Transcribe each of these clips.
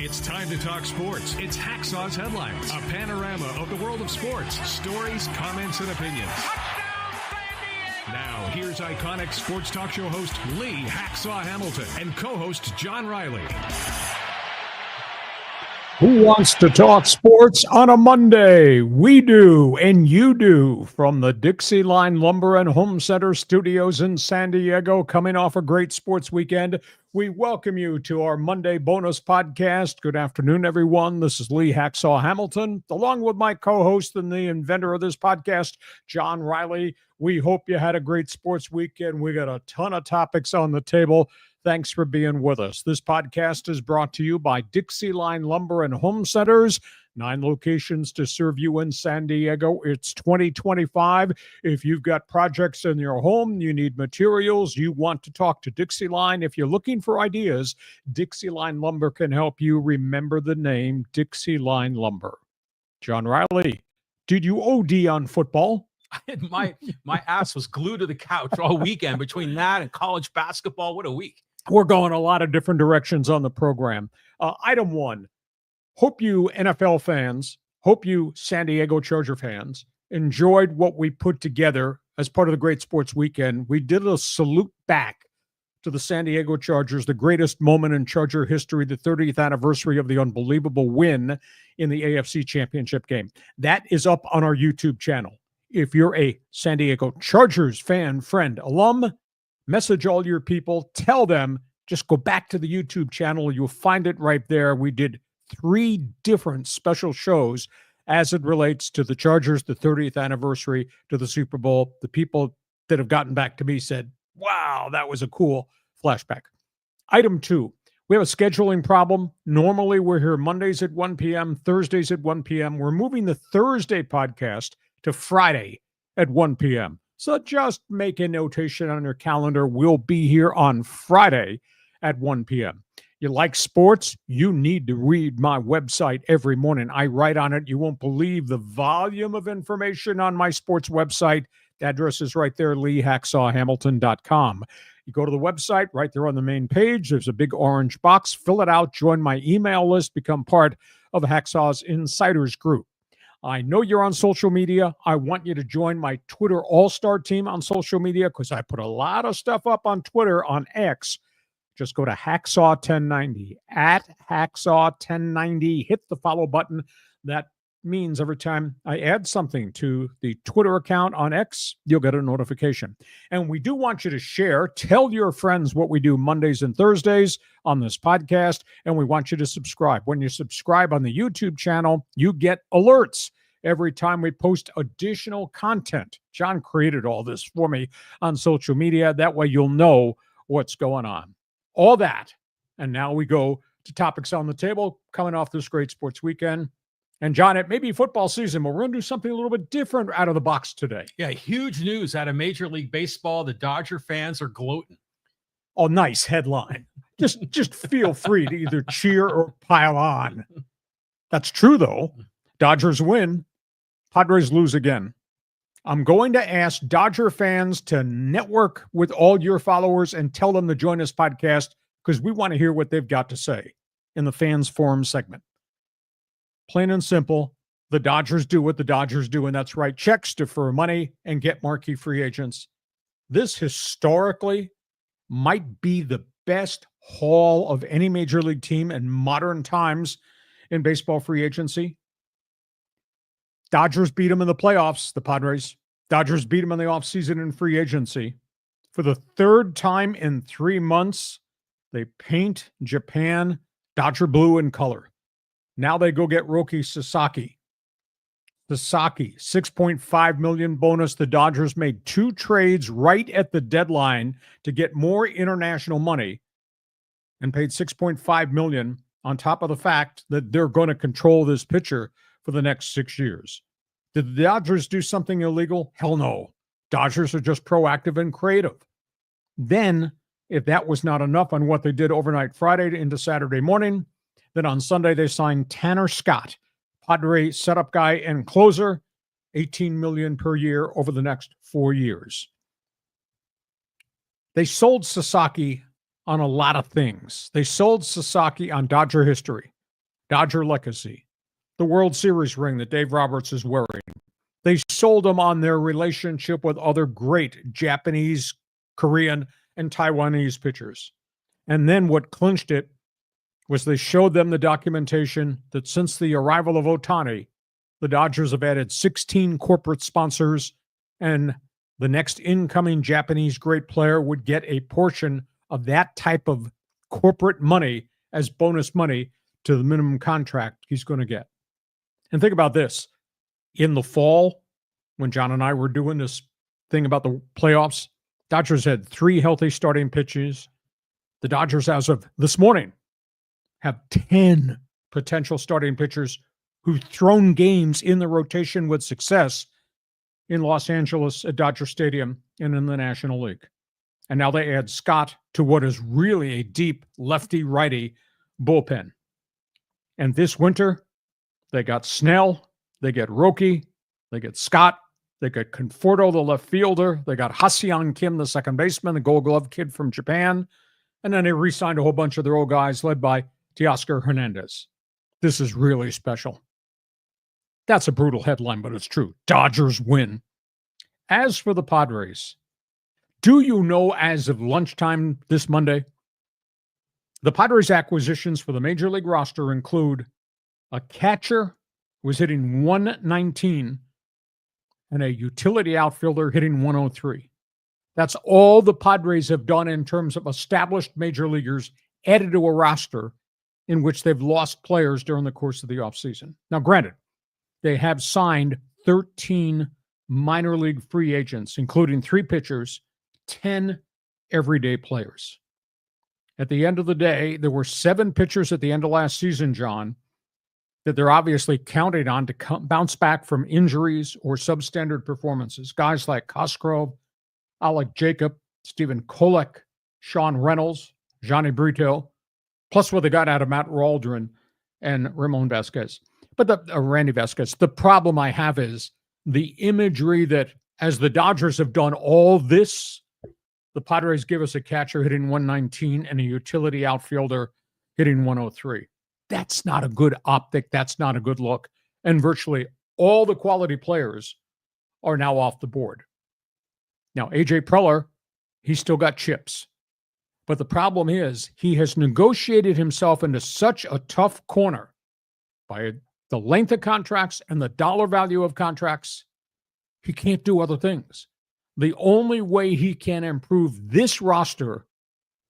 It's time to talk sports. It's Hacksaw's Headlines, a panorama of the world of sports, stories, comments, and opinions. Now, here's iconic sports talk show host Lee Hacksaw Hamilton and co-host John Riley. Who wants to talk sports on a Monday? We do, and you do. From the Dixie Line Lumber and Home Center studios in San Diego, coming off a great sports weekend, we welcome you to our Monday bonus podcast. Good afternoon, everyone. This is Lee Hacksaw Hamilton, along with my co-host and the inventor of this podcast, John Riley. We hope you had a great sports weekend. We got a ton of topics on the table. Thanks for being with us. This podcast is brought to you by Dixie Line Lumber and Home Centers. 9 locations to serve you in San Diego. It's 2025. If you've got projects in your home, you need materials, you want to talk to Dixie Line. If you're looking for ideas, Dixie Line Lumber can help you. Remember the name Dixie Line Lumber. John Riley, did you OD on football? My ass was glued to the couch all weekend between that and college basketball. What a week. We're going a lot of different directions on the program. Item 1, hope you NFL fans, hope you San Diego Charger fans enjoyed what we put together as part of the Great Sports Weekend. We did a salute back to the San Diego Chargers, the greatest moment in Charger history, the 30th anniversary of the unbelievable win in the AFC Championship game. That is up on our YouTube channel. If you're a San Diego Chargers fan, friend, alum, message all your people, tell them, just go back to the YouTube channel. You'll find it right there. We did 3 different special shows as it relates to the Chargers, the 30th anniversary, to the Super Bowl. The people that have gotten back to me said, wow, that was a cool flashback. Item 2, we have a scheduling problem. Normally, we're here Mondays at 1 p.m., Thursdays at 1 p.m. We're moving the Thursday podcast to Friday at 1 p.m. So just make a notation on your calendar. We'll be here on Friday at 1 p.m. You like sports? You need to read my website every morning. I write on it. You won't believe the volume of information on my sports website. The address is right there, leehacksawhamilton.com. You go to the website, right there on the main page. There's a big orange box. Fill it out. Join my email list. Become part of Hacksaw's Insiders Group. I know you're on social media. I want you to join my Twitter all-star team on social media because I put a lot of stuff up on Twitter, on X. Just go to Hacksaw1090, at Hacksaw1090. Hit the follow button. That means every time I add something to the Twitter account on X, you'll get a notification. And we do want you to share. Tell your friends what we do Mondays and Thursdays on this podcast, and we want you to subscribe. When you subscribe on the YouTube channel, you get alerts every time we post additional content. John created all this for me on social media. That way you'll know what's going on. All that. And now we go to topics on the table coming off this great sports weekend. And John, it may be football season, but we're going to do something a little bit different out of the box today. Yeah, huge news out of Major League Baseball. The Dodger fans are gloating. Oh, nice headline. Just feel free to either cheer or pile on. That's true, though. Dodgers win. Padres lose again. I'm going to ask Dodger fans to network with all your followers and tell them to join this podcast because we want to hear what they've got to say in the fans forum segment. Plain and simple, the Dodgers do what the Dodgers do, and that's write checks, defer money, and get marquee free agents. This historically might be the best haul of any major league team in modern times in baseball free agency. Dodgers beat them in the playoffs, the Padres. Dodgers beat them in the offseason in free agency. For the 3rd time in 3 months, they paint Japan Dodger blue in color. Now they go get Roki Sasaki. Sasaki, $6.5 million bonus. The Dodgers made 2 trades right at the deadline to get more international money and paid $6.5 million on top of the fact that they're going to control this pitcher for the next 6 years. Did the Dodgers do something illegal? Hell no. Dodgers are just proactive and creative. Then, if that was not enough on what they did overnight Friday into Saturday morning, then on Sunday they signed Tanner Scott, Padre setup guy and closer, $18 million per year over the next 4 years. They sold Sasaki on a lot of things. They sold Sasaki on Dodger history. Dodger legacy, the World Series ring that Dave Roberts is wearing. They sold them on their relationship with other great Japanese, Korean, and Taiwanese pitchers. And then what clinched it was they showed them the documentation that since the arrival of Ohtani, the Dodgers have added 16 corporate sponsors, and the next incoming Japanese great player would get a portion of that type of corporate money as bonus money to the minimum contract he's going to get. And think about this. In the fall, when John and I were doing this thing about the playoffs, Dodgers had 3 healthy starting pitchers. The Dodgers, as of this morning, have 10 potential starting pitchers who've thrown games in the rotation with success in Los Angeles at Dodger Stadium and in the National League. And now they add Scott to what is really a deep lefty-righty bullpen. And this winter, they got Snell, they get Roki, they get Scott, they got Conforto, the left fielder, they got Ha-Seong Kim, the second baseman, the Gold Glove kid from Japan, and then they re-signed a whole bunch of their old guys led by Teoscar Hernandez. This is really special. That's a brutal headline, but it's true. Dodgers win. As for the Padres, do you know as of lunchtime this Monday, the Padres acquisitions for the Major League roster include a catcher who was hitting 119 and a utility outfielder hitting 103. That's all the Padres have done in terms of established major leaguers added to a roster in which they've lost players during the course of the offseason. Now, granted, they have signed 13 minor league free agents, including 3 pitchers, 10 everyday players. At the end of the day, there were 7 pitchers at the end of last season, John, that they're obviously counting on to bounce back from injuries or substandard performances. Guys like Cosgrove, Alec Jacob, Stephen Kolek, Sean Reynolds, Johnny Brito, plus what they got out of Matt Waldron and Ramon Vasquez. But Randy Vasquez, the problem I have is the imagery that as the Dodgers have done all this, the Padres give us a catcher hitting 119 and a utility outfielder hitting 103. That's not a good optic. That's not a good look. And virtually all the quality players are now off the board. Now, A.J. Preller, he's still got chips. But the problem is he has negotiated himself into such a tough corner by the length of contracts and the dollar value of contracts, he can't do other things. The only way he can improve this roster,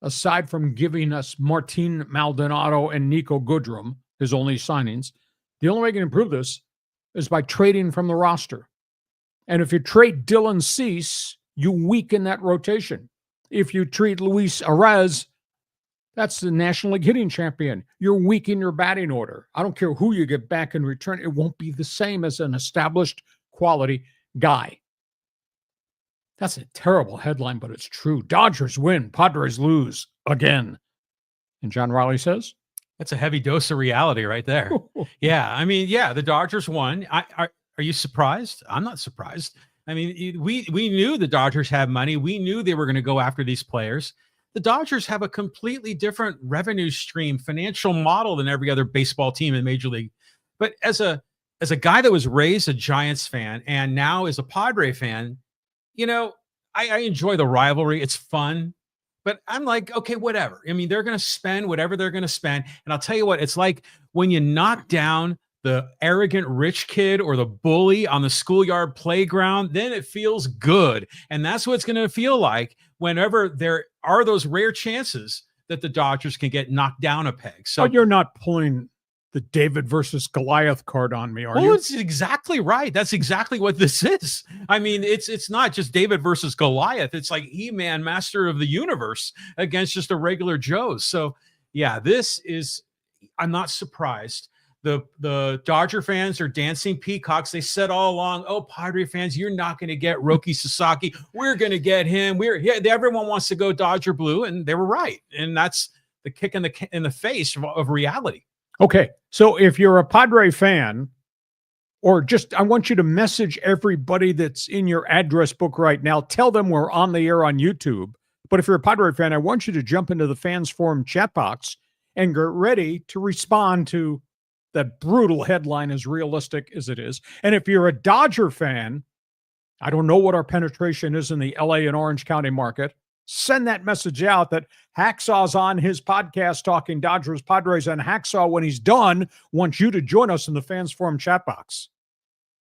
aside from giving us Martin Maldonado and Nico Goodrum, his only signings, the only way he can improve this is by trading from the roster. And if you trade Dylan Cease, you weaken that rotation. If you treat Luis Arraez, that's the National League hitting champion. You're weak in your batting order. I don't care who you get back in return. It won't be the same as an established quality guy. That's a terrible headline, but it's true. Dodgers win. Padres lose again. And John Riley says? That's a heavy dose of reality right there. Yeah. I mean, yeah, the Dodgers won. Are you surprised? I'm not surprised. I mean, we knew the Dodgers had money. We knew they were going to go after these players. The Dodgers have a completely different revenue stream, financial model than every other baseball team in Major League. But as a guy that was raised a Giants fan and now is a Padre fan, you know, I enjoy the rivalry. It's fun. But I'm like, okay, whatever. I mean, they're going to spend whatever they're going to spend. And I'll tell you what, it's like when you knock down the arrogant rich kid or the bully on the schoolyard playground, then it feels good. And that's what it's going to feel like whenever there are those rare chances that the Dodgers can get knocked down a peg. So you're not pulling the David versus Goliath card on me, are you? Well, it's exactly right. That's exactly what this is. I mean, it's not just David versus Goliath. It's like He-Man, master of the universe, against just a regular Joes. So yeah, I'm not surprised. The Dodger fans are dancing peacocks. They said all along, oh, Padre fans, you're not going to get Roki Sasaki. We're going to get him. Everyone wants to go Dodger blue, and they were right. And that's the kick in the face of reality. Okay, so if you're a Padre fan, or just I want you to message everybody that's in your address book right now. Tell them we're on the air on YouTube. But if you're a Padre fan, I want you to jump into the Fans Forum chat box and get ready to respond to that brutal headline, as realistic as it is. And if you're a Dodger fan, I don't know what our penetration is in the LA and Orange County market. Send that message out that Hacksaw's on his podcast talking Dodgers, Padres, and Hacksaw, when he's done, wants you to join us in the Fans Forum chat box.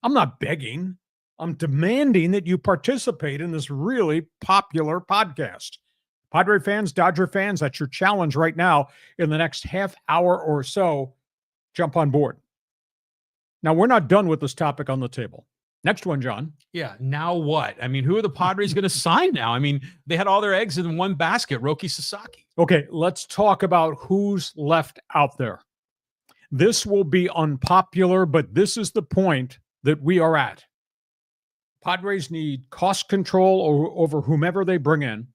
I'm not begging. I'm demanding that you participate in this really popular podcast. Padre fans, Dodger fans, that's your challenge right now. In the next half hour or so, jump on board. Now, we're not done with this topic on the table. Next one, John. Yeah, now what? I mean, who are the Padres going to sign now? I mean, they had all their eggs in one basket, Roki Sasaki. Okay, let's talk about who's left out there. This will be unpopular, but this is the point that we are at. Padres need cost control over whomever they bring in.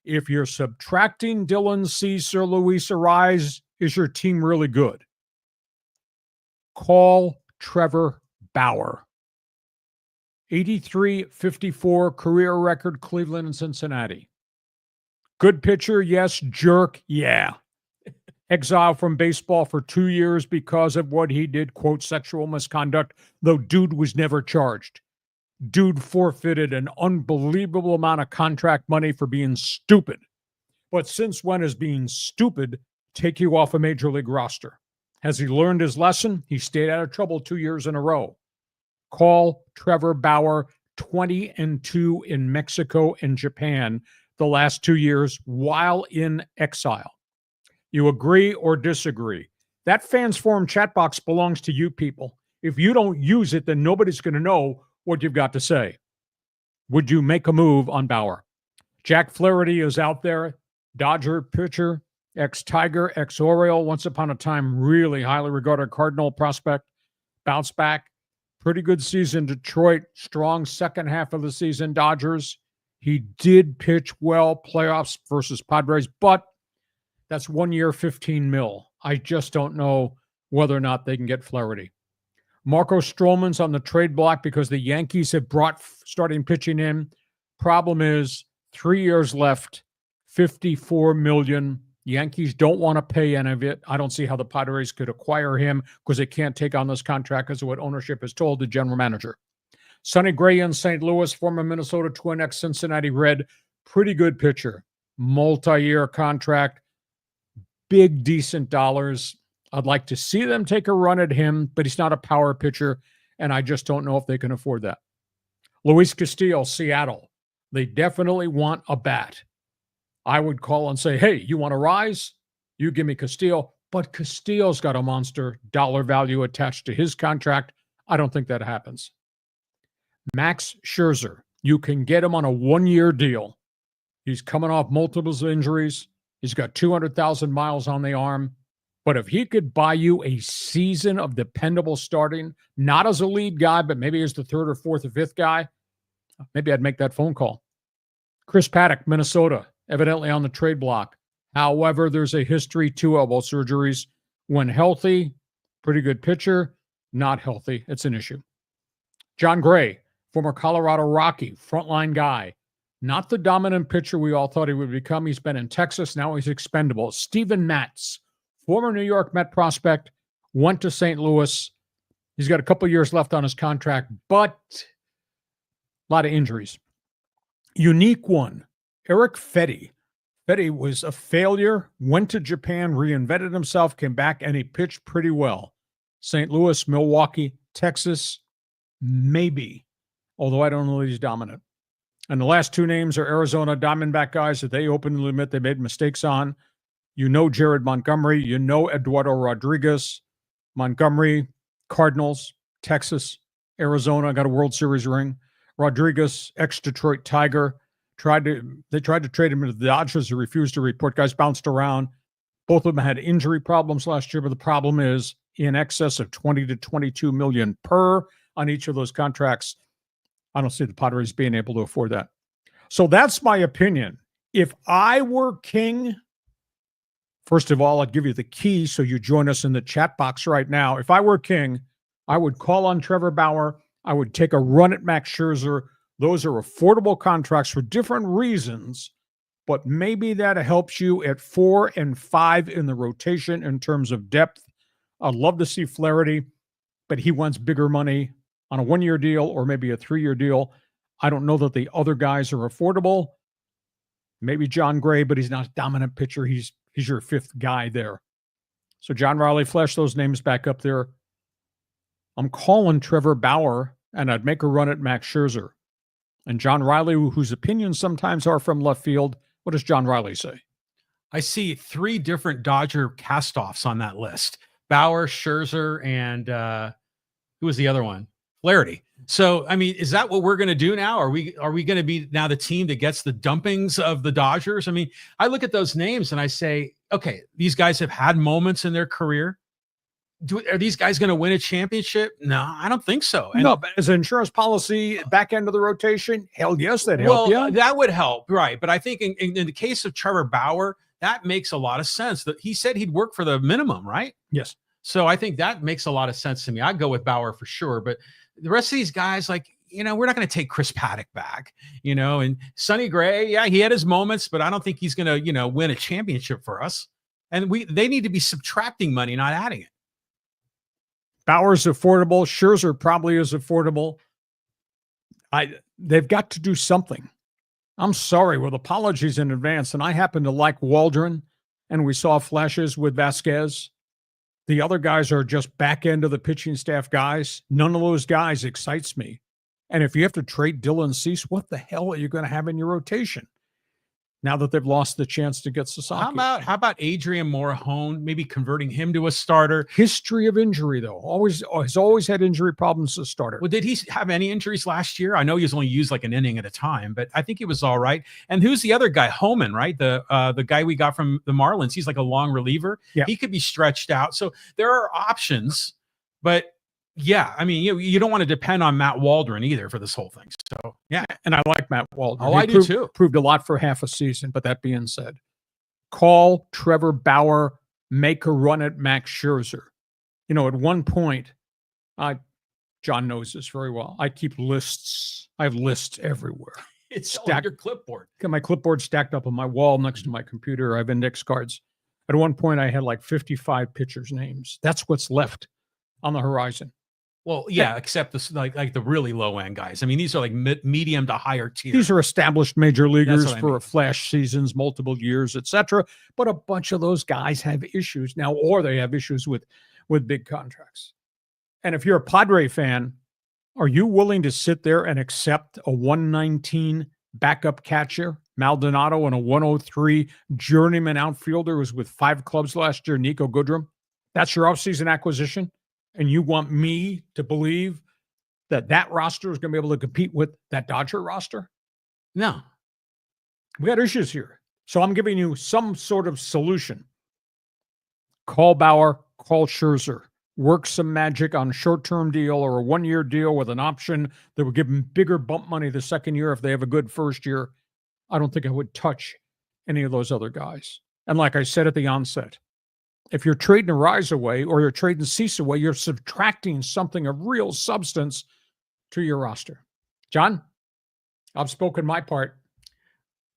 If you're subtracting Dylan Cease or Luis Ariz, is your team really good? Call Trevor Bauer. 83-54 career record, Cleveland and Cincinnati. Good pitcher, yes. Jerk, yeah. Exile from baseball for 2 years because of what he did, quote, sexual misconduct, though dude was never charged. Dude forfeited an unbelievable amount of contract money for being stupid. But since when has being stupid take you off a major league roster? Has he learned his lesson? He stayed out of trouble 2 years in a row. Call Trevor Bauer, 20-2 in Mexico and Japan the last 2 years while in exile. You agree or disagree? That Fans Forum chat box belongs to you people. If you don't use it, then nobody's going to know what you've got to say. Would you make a move on Bauer? Jack Flaherty is out there, Dodger pitcher, ex-Tiger, ex-Oriole, once upon a time really highly regarded Cardinal prospect, bounce back. Pretty good season, Detroit. Strong second half of the season, Dodgers. He did pitch well, playoffs versus Padres, but that's 1 year, $15 million. I just don't know whether or not they can get Flaherty. Marco Stroman's on the trade block because the Yankees have brought starting pitching in. Problem is, 3 years left, $54 million. Yankees don't want to pay any of it. I don't see how the Padres could acquire him because they can't take on this contract because of what ownership has told the general manager. Sonny Gray in St. Louis, former Minnesota Twin, ex-Cincinnati Red, pretty good pitcher. Multi-year contract, big, decent dollars. I'd like to see them take a run at him, but he's not a power pitcher, and I just don't know if they can afford that. Luis Castillo, Seattle. They definitely want a bat. I would call and say, hey, you want to rise? You give me Castillo. But Castillo's got a monster dollar value attached to his contract. I don't think that happens. Max Scherzer, you can get him on a 1 year deal. He's coming off multiple injuries. He's got 200,000 miles on the arm. But if he could buy you a season of dependable starting, not as a lead guy, but maybe as the third or fourth or fifth guy, maybe I'd make that phone call. Chris Paddack, Minnesota, evidently on the trade block. However, there's a history, 2 elbow surgeries. When healthy, pretty good pitcher. Not healthy, it's an issue. John Gray, former Colorado Rocky, frontline guy. Not the dominant pitcher we all thought he would become. He's been in Texas. Now he's expendable. Steven Matz, former New York Met prospect, went to St. Louis. He's got a couple years left on his contract, but a lot of injuries. Unique one, Eric Fedde. Fedde was a failure, went to Japan, reinvented himself, came back, and he pitched pretty well. St. Louis, Milwaukee, Texas, maybe, although I don't know that he's dominant. And the last 2 names are Arizona Diamondback guys that they openly admit they made mistakes on. You know Jared Montgomery. You know Eduardo Rodriguez. Montgomery, Cardinals, Texas, Arizona, got a World Series ring. Rodriguez, ex-Detroit Tiger. They tried to trade him to the Dodgers. He refused to report. Guys bounced around. Both of them had injury problems last year, but the problem is in excess of 20 to 22 million per on each of those contracts. I don't see the Padres being able to afford that. So that's my opinion. If I were king, first of all, I'd give you the key so you join us in the chat box right now. If I were king, I would call on Trevor Bauer. I would take a run at Max Scherzer. Those are affordable contracts for different reasons, but maybe that helps you at 4 and 5 in the rotation in terms of depth. I'd love to see Flaherty, but he wants bigger money on a 1-year deal or maybe a 3-year deal. I don't know that the other guys are affordable. Maybe John Gray, but he's not a dominant pitcher. He's your 5th guy there. So John Riley, flash those names back up there. I'm calling Trevor Bauer, and I'd make a run at Max Scherzer. And John Riley, whose opinions sometimes are from left field, what does John Riley say? I see 3 different Dodger castoffs on that list. Bauer, Scherzer, and who was the other one? Flaherty. So, I mean, is that what we're going to do now? Are we going to be now the team that gets the dumpings of the Dodgers? I mean, I look at those names and I say, okay, these guys have had moments in their career. Are these guys going to win a championship? No, I don't think so. And no, but as an insurance policy, back end of the rotation, hell yes, that'd help. Well, that would help, right? But I think in the case of Trevor Bauer, that makes a lot of sense. That he said he'd work for the minimum, right? Yes. So I think that makes a lot of sense to me. I'd go with Bauer for sure. But the rest of these guys, like, you know, we're not going to take Chris Paddack back, you know, and Sonny Gray. Yeah, he had his moments, but I don't think he's going to, you know, win a championship for us. And they need to be subtracting money, not adding it. Bauer's affordable. Scherzer probably is affordable. They've got to do something. I'm sorry, with apologies in advance. And I happen to like Waldron, and we saw flashes with Vasquez. The other guys are just back end of the pitching staff guys. None of those guys excites me. And if you have to trade Dylan Cease, what the hell are you going to have in your rotation now that they've lost the chance to get Sasaki? How about Adrian Morahone, maybe converting him to a starter? History of injury, though. Has always had injury problems as a starter. Well, did he have any injuries last year? I know he was only used like an inning at a time, but I think he was all right. And who's the other guy? Homan, right? The guy we got from the Marlins. He's like a long reliever. Yeah. He could be stretched out. So there are options, but yeah, I mean, you don't want to depend on Matt Waldron either for this whole thing. So, yeah. And I like Matt Waldron. Oh, I do too. Proved a lot for half a season. But that being said, call Trevor Bauer, make a run at Max Scherzer. You know, at one point, John knows this very well. I keep lists. I have lists everywhere. It's stacked on your clipboard. Got my clipboard stacked up on my wall next to my computer. I have index cards. At one point, I had like 55 pitchers' names. That's what's left on the horizon. Well, yeah, except this, like the really low end guys. I mean, these are like medium to higher tier. These are established major leaguers for flash seasons, multiple years, etc. But a bunch of those guys have issues now, or they have issues with big contracts. And if you're a Padre fan, are you willing to sit there and accept a 119 backup catcher, Maldonado, and a 103 journeyman outfielder who was with 5 clubs last year, Nico Goodrum? That's your offseason acquisition? And you want me to believe that roster is going to be able to compete with that Dodger roster? No. We got issues here. So I'm giving you some sort of solution. Call Bauer, call Scherzer. Work some magic on a short-term deal or a 1-year deal with an option that would give them bigger bump money the second year if they have a good first year. I don't think I would touch any of those other guys. And like I said at the onset, if you're trading a Rise away or you're trading Cease away, you're subtracting something of real substance to your roster. John, I've spoken my part.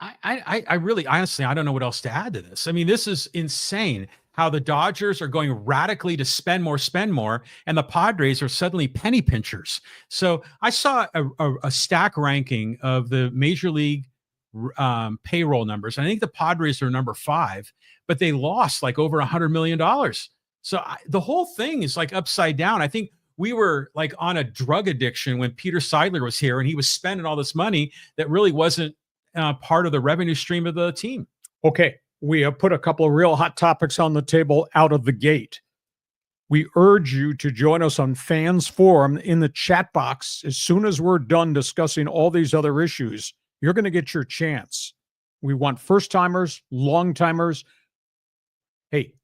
I really, honestly, I don't know what else to add to this. I mean, this is insane how the Dodgers are going radically to spend more, and the Padres are suddenly penny pinchers. So I saw a stack ranking of the Major League payroll numbers. I think the Padres are number 5, but they lost like over $100 million. So the whole thing is like upside down. I think we were like on a drug addiction when Peter Seidler was here, and he was spending all this money that really wasn't part of the revenue stream of the team. Okay, we have put a couple of real hot topics on the table out of the gate. We urge you to join us on Fans Forum in the chat box. As soon as we're done discussing all these other issues, you're going to get your chance. We want first-timers, long-timers. Hey,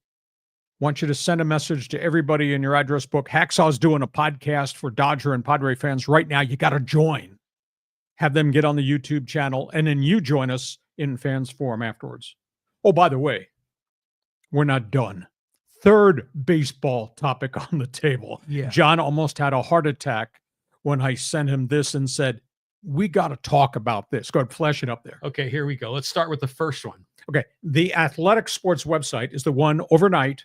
want you to send a message to everybody in your address book. Hacksaw's doing a podcast for Dodger and Padre fans right now. You got to join. Have them get on the YouTube channel, and then you join us in Fans Forum afterwards. Oh, by the way, we're not done. Third baseball topic on the table. Yeah. John almost had a heart attack when I sent him this and said, we got to talk about this. Go ahead, flash it up there. Okay, here we go. Let's start with the first one. Okay, the Athletic Sports website is the one overnight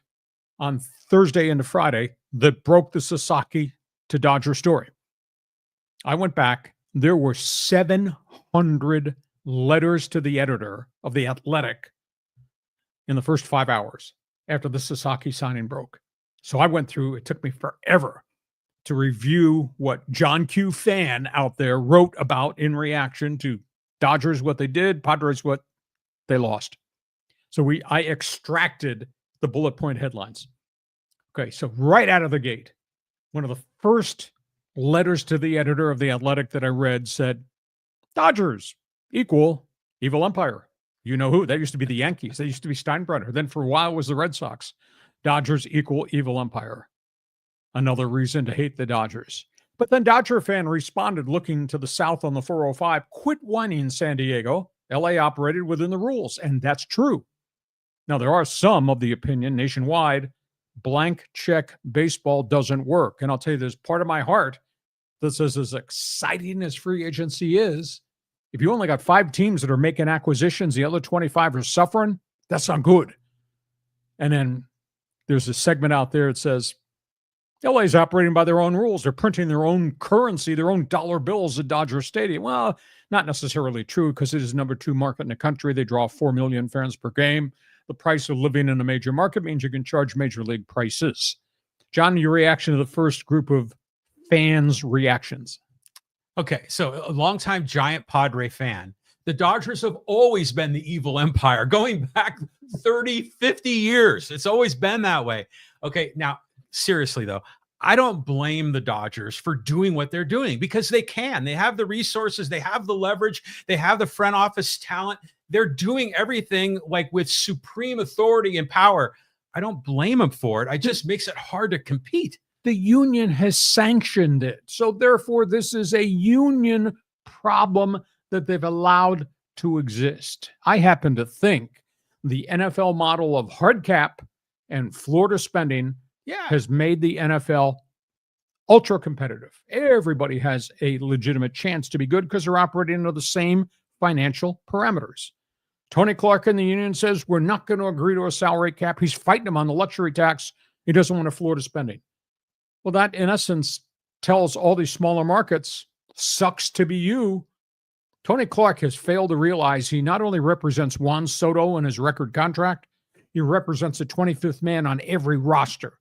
on Thursday into Friday that broke the Sasaki to Dodger story. I went back. There were 700 letters to the editor of The Athletic in the first 5 hours after the Sasaki signing broke. So I went through, it took me forever to review what John Q. Fan out there wrote about in reaction to Dodgers, what they did, Padres, what they lost. So I extracted the bullet point headlines. Okay, so right out of the gate, one of the first letters to the editor of The Athletic that I read said, Dodgers equal evil empire. You know who? That used to be the Yankees. That used to be Steinbrenner. Then for a while it was the Red Sox. Dodgers equal evil empire. Another reason to hate the Dodgers. But then Dodger fan responded looking to the south on the 405, quit whining, San Diego. LA operated within the rules, and that's true. Now, there are some of the opinion nationwide, blank check baseball doesn't work. And I'll tell you, there's part of my heart that says as exciting as free agency is, if you only got 5 teams that are making acquisitions, the other 25 are suffering, that's not good. And then there's a segment out there that says, LA is operating by their own rules. They're printing their own currency, their own dollar bills at Dodger Stadium. Well, not necessarily true because it is number 2 market in the country. They draw 4 million fans per game. The price of living in a major market means you can charge major league prices. John, your reaction to the first group of fans' reactions? Okay, so a longtime giant Padre fan. The Dodgers have always been the evil empire, going back 30, 50 years. It's always been that way. Okay, now, seriously, though, I don't blame the Dodgers for doing what they're doing because they can. They have the resources. They have the leverage. They have the front office talent. They're doing everything like with supreme authority and power. I don't blame them for it. It just makes it hard to compete. The union has sanctioned it. So therefore, this is a union problem that they've allowed to exist. I happen to think the NFL model of hard cap and floor to spending has made the NFL ultra competitive. Everybody has a legitimate chance to be good because they're operating under the same financial parameters. Tony Clark in the union says, we're not going to agree to a salary cap. He's fighting him on the luxury tax. He doesn't want a floor to spending. Well, that in essence tells all these smaller markets, sucks to be you. Tony Clark has failed to realize he not only represents Juan Soto in his record contract, he represents the 25th man on every roster.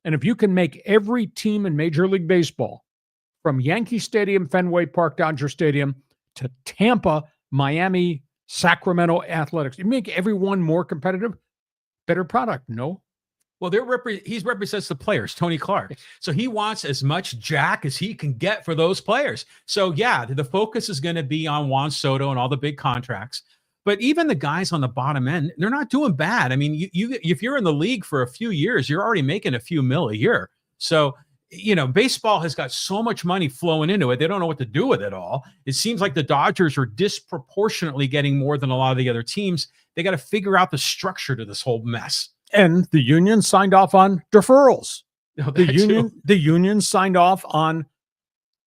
And if you can make every team in Major League Baseball, from Yankee Stadium, Fenway Park, Dodger Stadium, to Tampa, Miami, Sacramento Athletics, you make everyone more competitive, better product, no? Well, he represents the players, Tony Clark. So he wants as much jack as he can get for those players. So yeah, the focus is going to be on Juan Soto and all the big contracts. But even the guys on the bottom end, they're not doing bad. I mean, if you're in the league for a few years, you're already making a few mil a year. So, baseball has got so much money flowing into it. They don't know what to do with it all. It seems like the Dodgers are disproportionately getting more than a lot of the other teams. They got to figure out the structure to this whole mess. And the union signed off on deferrals. Oh, the union signed off on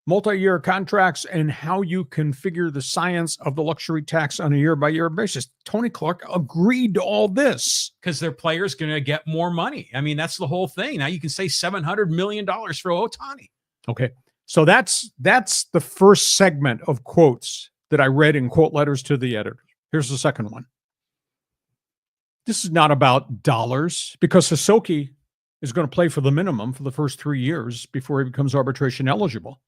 multi-year contracts and how you configure the science of the luxury tax on a year-by-year basis. Tony Clark agreed to all this. Because their players going to get more money. I mean, that's the whole thing. Now you can say $700 million for Ohtani. Okay. So that's the first segment of quotes that I read in quote letters to the editor. Here's the second one. This is not about dollars because Sasaki is going to play for the minimum for the first 3 years before he becomes arbitration eligible.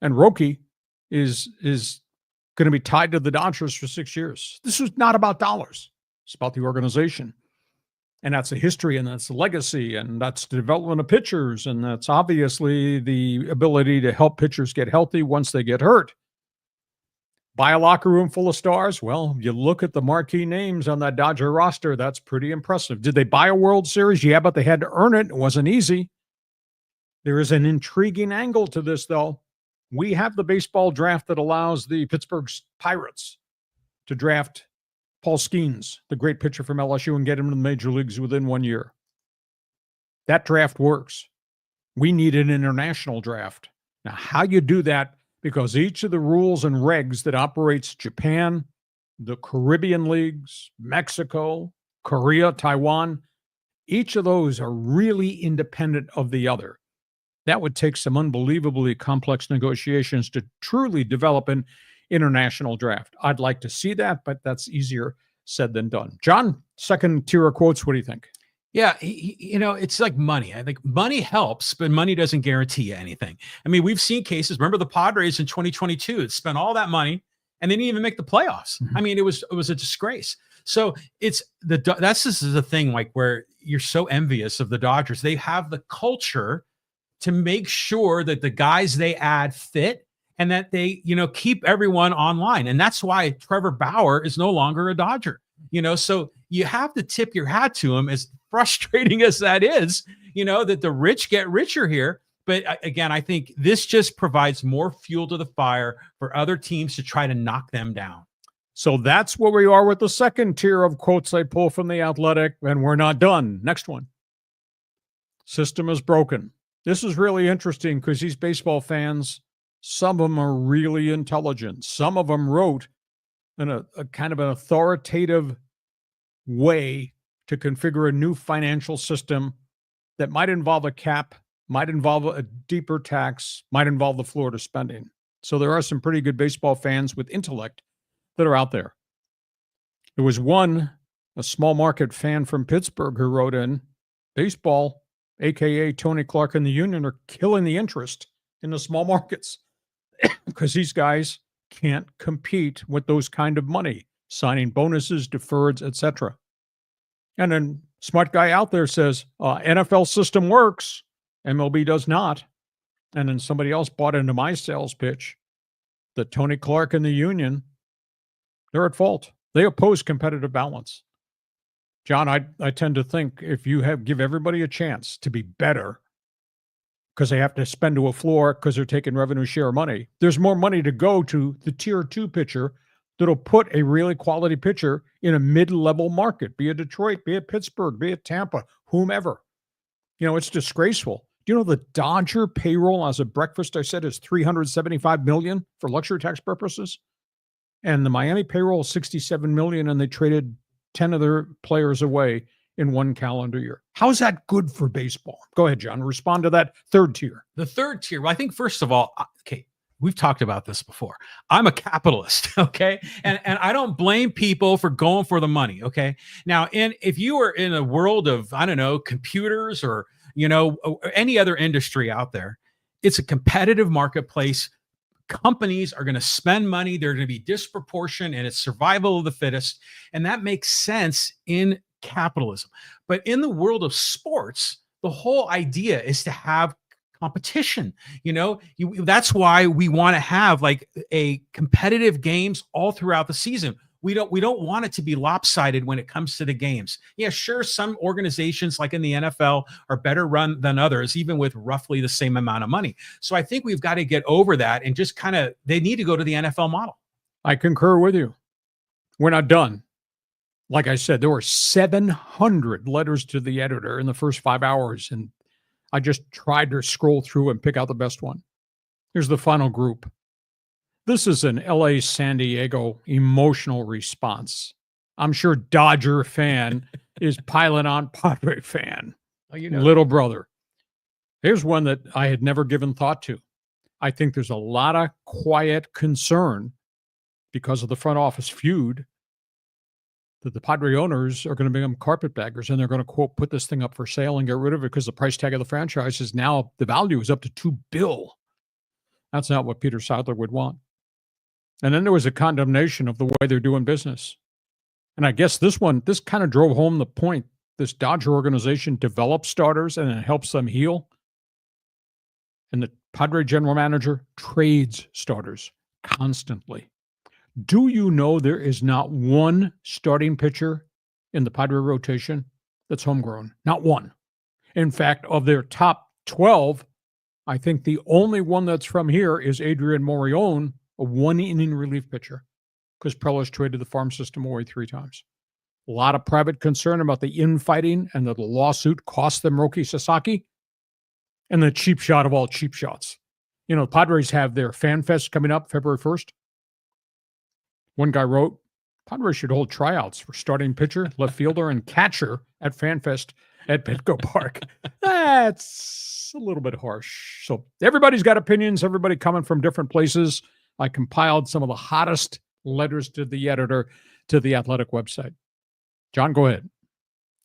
And Roki is going to be tied to the Dodgers for 6 years. This was not about dollars. It's about the organization. And that's a history, and that's a legacy, and that's the development of pitchers, and that's obviously the ability to help pitchers get healthy once they get hurt. Buy a locker room full of stars? Well, you look at the marquee names on that Dodger roster, that's pretty impressive. Did they buy a World Series? Yeah, but they had to earn it. It wasn't easy. There is an intriguing angle to this, though. We have the baseball draft that allows the Pittsburgh Pirates to draft Paul Skeens, the great pitcher from LSU, and get him to the major leagues within 1 year. That draft works. We need an international draft. Now, how you do that, because each of the rules and regs that operates Japan, the Caribbean leagues, Mexico, Korea, Taiwan, Each of those are really independent of the other. That would take some unbelievably complex negotiations to truly develop an international draft. I'd like to see that, but that's easier said than done. John, second tier of quotes, what do you think? Yeah, it's like money. I think money helps, but money doesn't guarantee you anything. I mean, we've seen cases. Remember the Padres in 2022 that spent all that money and they didn't even make the playoffs. I mean, it was a disgrace. So this is the thing, like, where you're so envious of the Dodgers. They have the culture to make sure that the guys they add fit and that they, keep everyone online. And that's why Trevor Bauer is no longer a Dodger. So you have to tip your hat to him, as frustrating as that is, that the rich get richer here. But again, I think this just provides more fuel to the fire for other teams to try to knock them down. So that's where we are with the second tier of quotes I pull from The Athletic, and we're not done. Next one. System is broken. This is really interesting because these baseball fans, some of them are really intelligent. Some of them wrote in a kind of an authoritative way to configure a new financial system that might involve a cap, might involve a deeper tax, might involve the floor to spending. So there are some pretty good baseball fans with intellect that are out there. There was a small market fan from Pittsburgh who wrote in, baseball, aka Tony Clark and the union, are killing the interest in the small markets because these guys can't compete with those kind of money, signing bonuses, deferreds, etc. And then smart guy out there says, NFL system works, MLB does not. And then somebody else bought into my sales pitch that Tony Clark and the union, they're at fault. They oppose competitive balance. John, I tend to think if you give everybody a chance to be better because they have to spend to a floor because they're taking revenue share money, there's more money to go to the tier 2 pitcher that'll put a really quality pitcher in a mid-level market, be it Detroit, be it Pittsburgh, be it Tampa, whomever. It's disgraceful. Do you know the Dodger payroll as of breakfast, I said, is $375 million for luxury tax purposes? And the Miami payroll is $67 million, and they traded 10 of their players away in one calendar year. How's that good for baseball? Go ahead, John. Respond to that third tier. The third tier. Well, I think, first of all, okay, we've talked about this before. I'm a capitalist, okay? And I don't blame people for going for the money, okay? Now, if you are in a world of, I don't know, computers or, any other industry out there, it's a competitive marketplace. Companies are going to spend money. They're going to be disproportionate, and it's survival of the fittest. And that makes sense in capitalism. But in the world of sports, the whole idea is to have competition. That's why we want to have like a competitive games all throughout the season. We don't want it to be lopsided when it comes to the games. Yeah, sure, some organizations like in the NFL are better run than others, even with roughly the same amount of money. So I think we've got to get over that and just they need to go to the NFL model. I concur with you. We're not done. Like I said, there were 700 letters to the editor in the first 5 hours, and I just tried to scroll through and pick out the best one. Here's the final group. This is an LA San Diego emotional response. I'm sure Dodger fan is piling on Padre fan. Little brother. Here's one that I had never given thought to. I think there's a lot of quiet concern because of the front office feud that the Padre owners are going to become carpetbaggers, and they're going to, quote, put this thing up for sale and get rid of it because the price tag of the franchise is now, the value is up to $2 billion. That's not what Peter Seidler would want. And then there was a condemnation of the way they're doing business. And I guess this kind of drove home the point. This Dodger organization develops starters and it helps them heal. And the Padre general manager trades starters constantly. Do you know there is not one starting pitcher in the Padre rotation that's homegrown? Not one. In fact, of their top 12, I think the only one that's from here is Adrian Morion, a one-inning relief pitcher, because Preller's traded the farm system away 3 times. A lot of private concern about the infighting and that the lawsuit cost them Roki Sasaki. And the cheap shot of all cheap shots. The Padres have their FanFest coming up February 1st. One guy wrote, Padres should hold tryouts for starting pitcher, left fielder, and catcher at FanFest at Petco Park. That's a little bit harsh. So everybody's got opinions, everybody coming from different places. I compiled some of the hottest letters to the editor to the Athletic website. John, go ahead.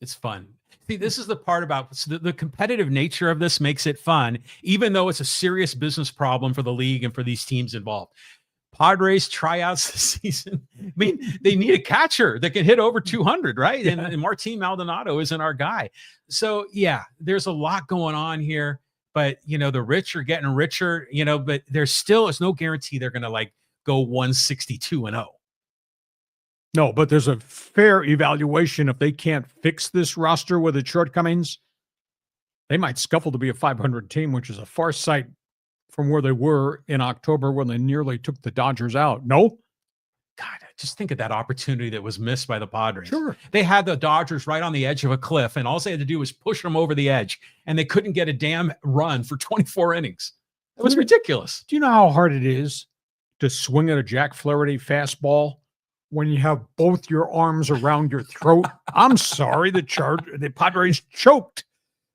It's fun. See, this is the part about the competitive nature of this makes it fun, even though it's a serious business problem for the league and for these teams involved. Padres tryouts this season. I mean, they need a catcher that can hit over 200, right? Yeah. And Martin Maldonado isn't our guy. So, yeah, there's a lot going on here. But, you know, the rich are getting richer, you know, but there's no guarantee they're going to like go 162-0. No, but there's a fair evaluation. If they can't fix this roster with its shortcomings, they might scuffle to be a 500 team, which is a far sight from where they were in October when they nearly took the Dodgers out. No? God, just think of that opportunity that was missed by the Padres. Sure. They had the Dodgers right on the edge of a cliff, and all they had to do was push them over the edge, and they couldn't get a damn run for 24 innings. It was ridiculous. Do you know how hard it is to swing at a Jack Flaherty fastball when you have both your arms around your throat? I'm sorry, the Padres choked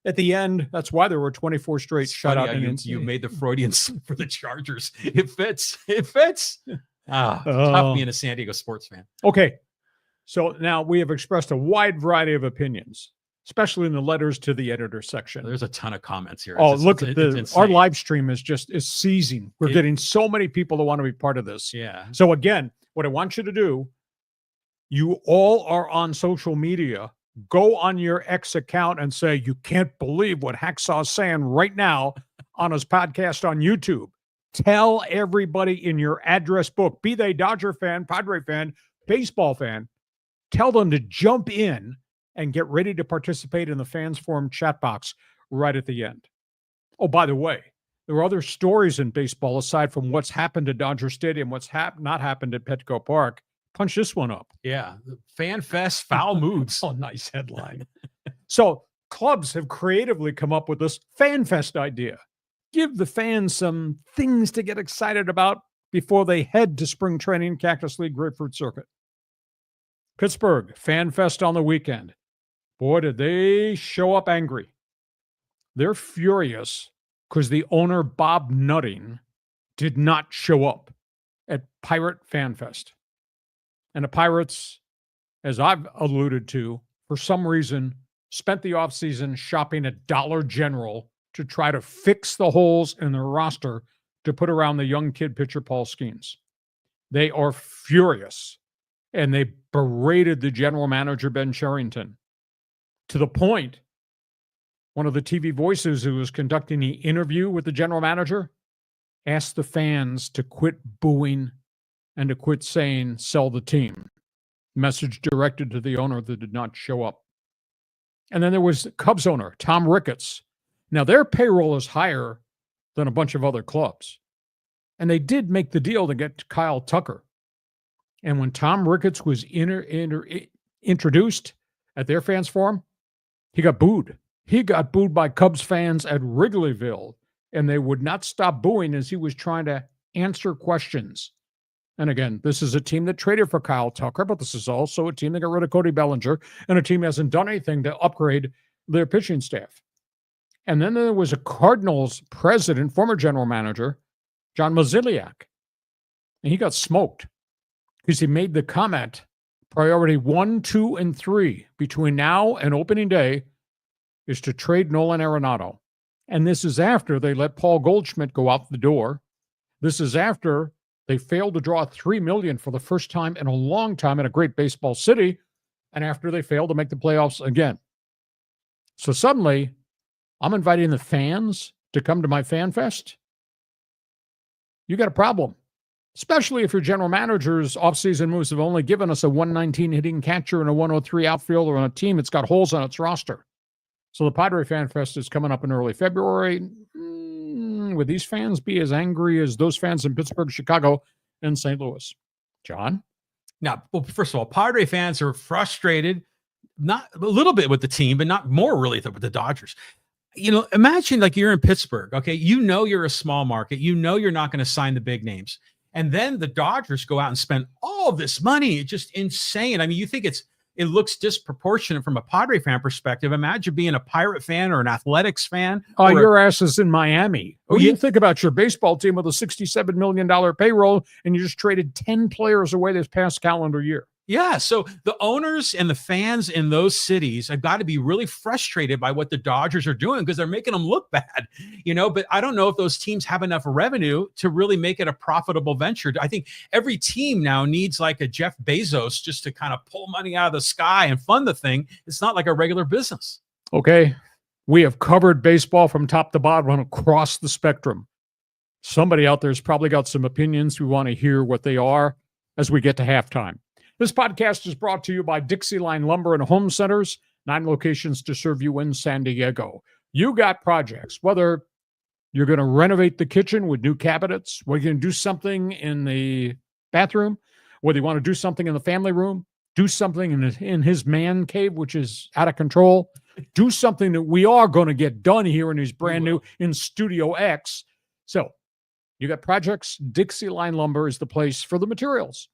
at the end. That's why there were 24 straight shutout innings. You made the Freudian slip for the Chargers. It fits. It fits. Tough being a San Diego sports fan. Okay. So now we have expressed a wide variety of opinions, especially in the letters to the editor section. There's a ton of comments here. Look at our live stream is seizing. We're getting so many people that want to be part of this. Yeah. So again, what I want you to do, you all are on social media. Go on your X account and say, you can't believe what Hacksaw's saying right now on his podcast on YouTube. Tell everybody in your address book, be they Dodger fan, Padre fan, baseball fan, tell them to jump in and get ready to participate in the Fans Forum chat box right at the end. Oh, by the way, there are other stories in baseball aside from what's happened at Dodger Stadium, what's not happened at Petco Park. Punch this one up. Yeah. FanFest foul moods. Oh, nice headline. So clubs have creatively come up with this FanFest idea. Give the fans some things to get excited about before they head to spring training, Cactus League, Grapefruit Circuit. Pittsburgh, FanFest on the weekend. Boy, did they show up angry. They're furious because the owner, Bob Nutting, did not show up at Pirate FanFest. And the Pirates, as I've alluded to, for some reason, spent the offseason shopping at Dollar General to try to fix the holes in their roster to put around the young kid pitcher Paul Skeens. They are furious, and they berated the general manager, Ben Cherington, to the point one of the TV voices who was conducting the interview with the general manager asked the fans to quit booing and to quit saying, sell the team. Message directed to the owner that did not show up. And then there was Cubs owner, Tom Ricketts. Now, their payroll is higher than a bunch of other clubs. And they did make the deal to get Kyle Tucker. And when Tom Ricketts was introduced at their fans forum, he got booed. He got booed by Cubs fans at Wrigleyville, and they would not stop booing as he was trying to answer questions. And again, this is a team that traded for Kyle Tucker, but this is also a team that got rid of Cody Bellinger, and a team that hasn't done anything to upgrade their pitching staff. And then there was a Cardinals president, former general manager, John Mozeliak, and he got smoked because he made the comment, priority 1, 2, and 3 between now and opening day is to trade Nolan Arenado. And this is after they let Paul Goldschmidt go out the door. This is after they failed to draw $3 million for the first time in a long time in a great baseball city, and after they failed to make the playoffs again. So suddenly, I'm inviting the fans to come to my FanFest. You got a problem, especially if your general manager's offseason moves have only given us a 119 hitting catcher and a 103 outfielder on a team that's got holes on its roster. So the Padre FanFest is coming up in early February. Would these fans be as angry as those fans in Pittsburgh, Chicago, and St. Louis? John? Now, well, first of all, Padre fans are frustrated, not a little bit with the team, but not more really with the Dodgers. You know, imagine like you're in Pittsburgh, okay? You know you're a small market. You know you're not going to sign the big names. And then the Dodgers go out and spend all this money. It's just insane. I mean, you think it's it looks disproportionate from a Padre fan perspective. Imagine being a Pirate fan or an Athletics fan. Your ass is in Miami. What do you think about your baseball team with a $67 million payroll, and you just traded 10 players away this past calendar year? Yeah, so the owners and the fans in those cities have got to be really frustrated by what the Dodgers are doing because they're making them look bad, but I don't know if those teams have enough revenue to really make it a profitable venture. I think every team now needs like a Jeff Bezos just to kind of pull money out of the sky and fund the thing. It's not like a regular business. Okay, we have covered baseball from top to bottom across the spectrum. Somebody out there's probably got some opinions. We want to hear what they are as we get to halftime. This podcast is brought to you by Dixie Line Lumber and Home Centers, 9 locations to serve you in San Diego. You got projects, whether you're going to renovate the kitchen with new cabinets, whether you're going to do something in the bathroom, whether you want to do something in the family room, do something in his man cave, which is out of control, do something that we are going to get done here in his brand new in Studio X. So you got projects, Dixie Line Lumber is the place for the materials.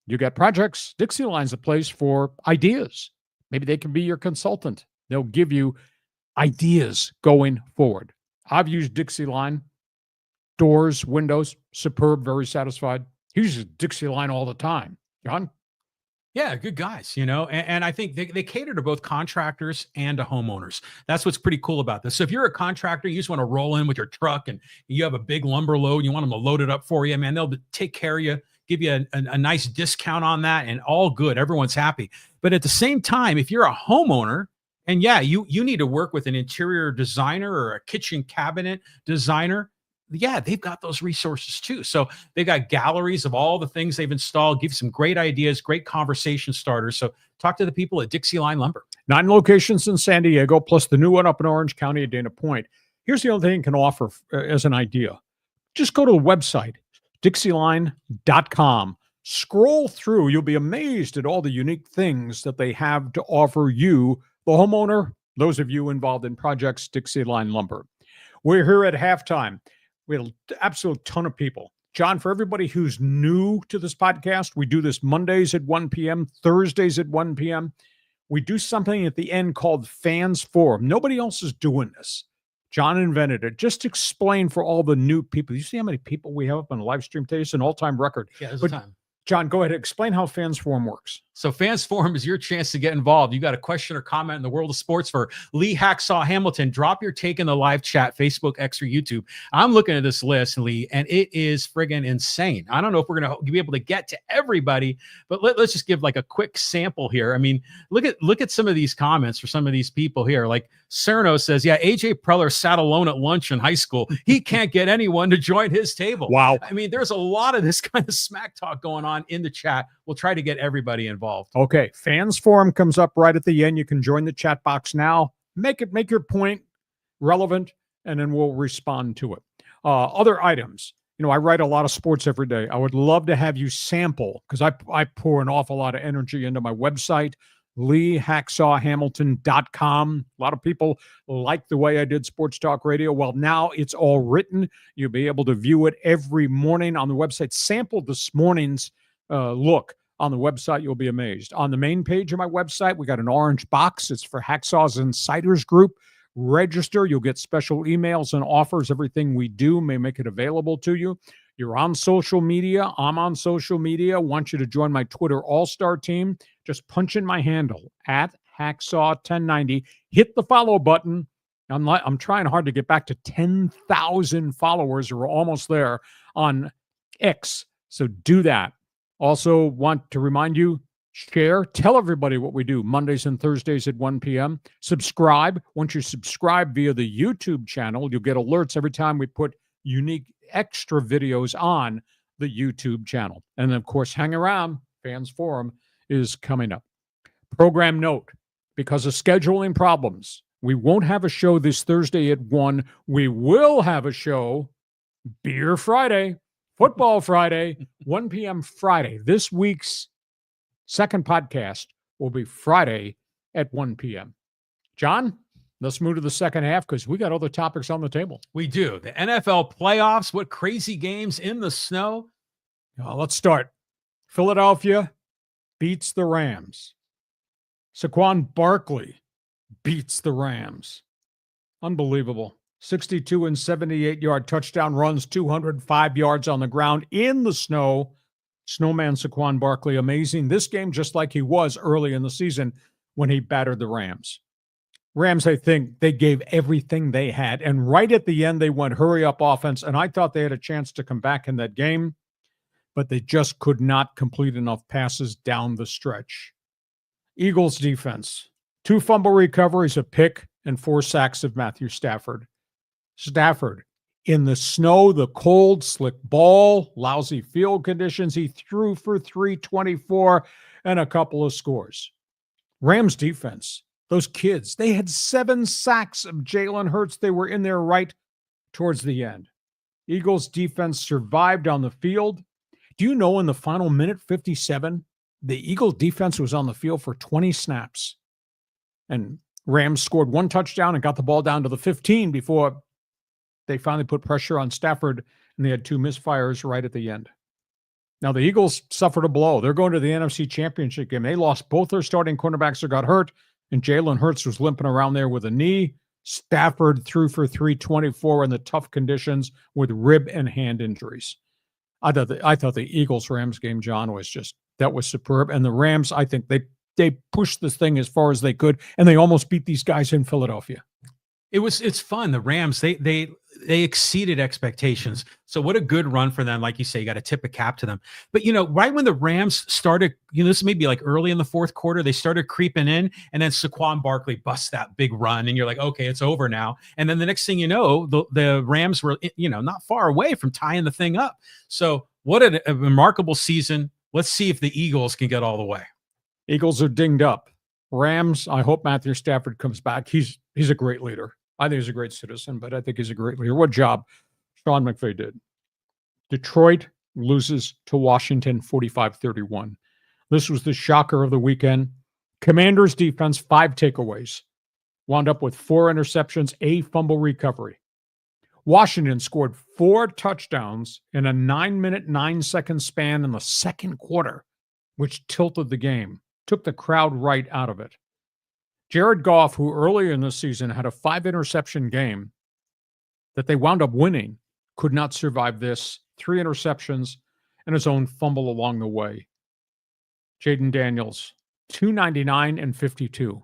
You got projects, Dixie Line's a place for ideas. Maybe they can be your consultant. They'll give you ideas going forward. I've used Dixie Line. Doors, windows, superb, very satisfied. He uses Dixie Line all the time. John? Yeah, good guys, and I think they cater to both contractors and to homeowners. That's what's pretty cool about this. So if you're a contractor, you just want to roll in with your truck and you have a big lumber load, you want them to load it up for you, man, they'll take care of you, give you a nice discount on that, and all good. Everyone's happy. But at the same time, if you're a homeowner, and you need to work with an interior designer or a kitchen cabinet designer, they've got those resources too. So they've got galleries of all the things they've installed, give some great ideas, great conversation starters. So talk to the people at Dixie Line Lumber. 9 locations in San Diego, plus the new one up in Orange County at Dana Point. Here's the other thing you can offer as an idea. Just go to the website, dixieline.com. Scroll through. You'll be amazed at all the unique things that they have to offer you, the homeowner, those of you involved in projects, Dixie Line Lumber. We're here at halftime. We had an absolute ton of people. John, for everybody who's new to this podcast, we do this Mondays at 1 p.m., Thursdays at 1 p.m. We do something at the end called Fans Forum. Nobody else is doing this. John invented it. Just explain for all the new people. You see how many people we have up on the live stream today? It's an all-time record. Yeah, it's a time. John, go ahead. Explain how Fans Forum works. So Fans Forum is your chance to get involved. You got a question or comment in the world of sports for Lee Hacksaw Hamilton. Drop your take in the live chat, Facebook, X, or YouTube. I'm looking at this list, Lee, and it is friggin' insane. I don't know if we're going to be able to get to everybody, but let's just give like a quick sample here. I mean, look at some of these comments for some of these people here. Like Cerno says, AJ Preller sat alone at lunch in high school. He can't get anyone to join his table. Wow. I mean, there's a lot of this kind of smack talk going on in the chat. We'll try to get everybody involved. Okay. Fans Forum comes up right at the end. You can join the chat box now. Make your point relevant, and then we'll respond to it. Other items. I write a lot of sports every day. I would love to have you sample, because I pour an awful lot of energy into my website, LeeHacksawHamilton.com. A lot of people like the way I did Sports Talk Radio. Well, now it's all written. You'll be able to view it every morning on the website. Sample this morning's look on the website. You'll be amazed. On the main page of my website, we got an orange box. It's for Hacksaw's Insiders Group. Register. You'll get special emails and offers. Everything we do may make it available to you. You're on social media. I'm on social media. Want you to join my Twitter All-Star team. Just punch in my handle at Hacksaw1090. Hit the follow button. I'm trying hard to get back to 10,000 followers. We're almost there on X. So do that. Also want to remind you, share, tell everybody what we do Mondays and Thursdays at 1 p.m. Subscribe. Once you subscribe via the YouTube channel, you'll get alerts every time we put unique extra videos on the YouTube channel. And then, of course, hang around. Fans Forum is coming up. Program note, because of scheduling problems, we won't have a show this Thursday at 1. We will have a show Beer Friday. Football Friday, 1 p.m. Friday. This week's second podcast will be Friday at 1 p.m. John, let's move to the second half because we got other topics on the table. We do. The NFL playoffs, what crazy games in the snow. Let's start. Philadelphia beats the Rams. Saquon Barkley beats the Rams. Unbelievable. 62 and 78-yard touchdown runs, 205 yards on the ground in the snow. Snowman Saquon Barkley, amazing. This game, just like he was early in the season when he battered the Rams. Rams, I think they gave everything they had. And right at the end, they went hurry-up offense. And I thought they had a chance to come back in that game, but they just could not complete enough passes down the stretch. Eagles defense, 2 fumble recoveries, a pick, and 4 sacks of Matthew Stafford. Stafford, in the snow, the cold, slick ball, lousy field conditions, he threw for 324 and a couple of scores. Rams defense, those kids, they had 7 sacks of Jalen Hurts. They were in there right towards the end. Eagles defense survived on the field. Do you know in the final minute 57, the Eagles defense was on the field for 20 snaps? And Rams scored 1 touchdown and got the ball down to the 15 before they finally put pressure on Stafford, and they had 2 misfires right at the end. Now, the Eagles suffered a blow. They're going to the NFC Championship game. They lost both their starting cornerbacks that got hurt, and Jalen Hurts was limping around there with a knee. Stafford threw for 324 in the tough conditions with rib and hand injuries. I thought the Eagles-Rams game, John, that was superb. And the Rams, I think they pushed this thing as far as they could, and they almost beat these guys in Philadelphia. It's fun. The Rams, they exceeded expectations. So what a good run for them. Like you say, you got to tip a cap to them. But, right when the Rams started, this may be like early in the fourth quarter, they started creeping in, and then Saquon Barkley busts that big run, and you're like, okay, it's over now. And then the next thing you know, the Rams were, not far away from tying the thing up. So what a remarkable season. Let's see if the Eagles can get all the way. Eagles are dinged up. Rams, I hope Matthew Stafford comes back. He's a great leader. I think he's a great citizen, but I think he's a great leader. What job Sean McVay did. Detroit loses to Washington 45-31. This was the shocker of the weekend. Commanders defense, 5 takeaways. Wound up with 4 interceptions, a fumble recovery. Washington scored 4 touchdowns in a 9-minute, 9-second span in the second quarter, which tilted the game, took the crowd right out of it. Jared Goff, who earlier in the season had a 5-interception game that they wound up winning, could not survive this. 3 interceptions and his own fumble along the way. Jaden Daniels, 299 and 52.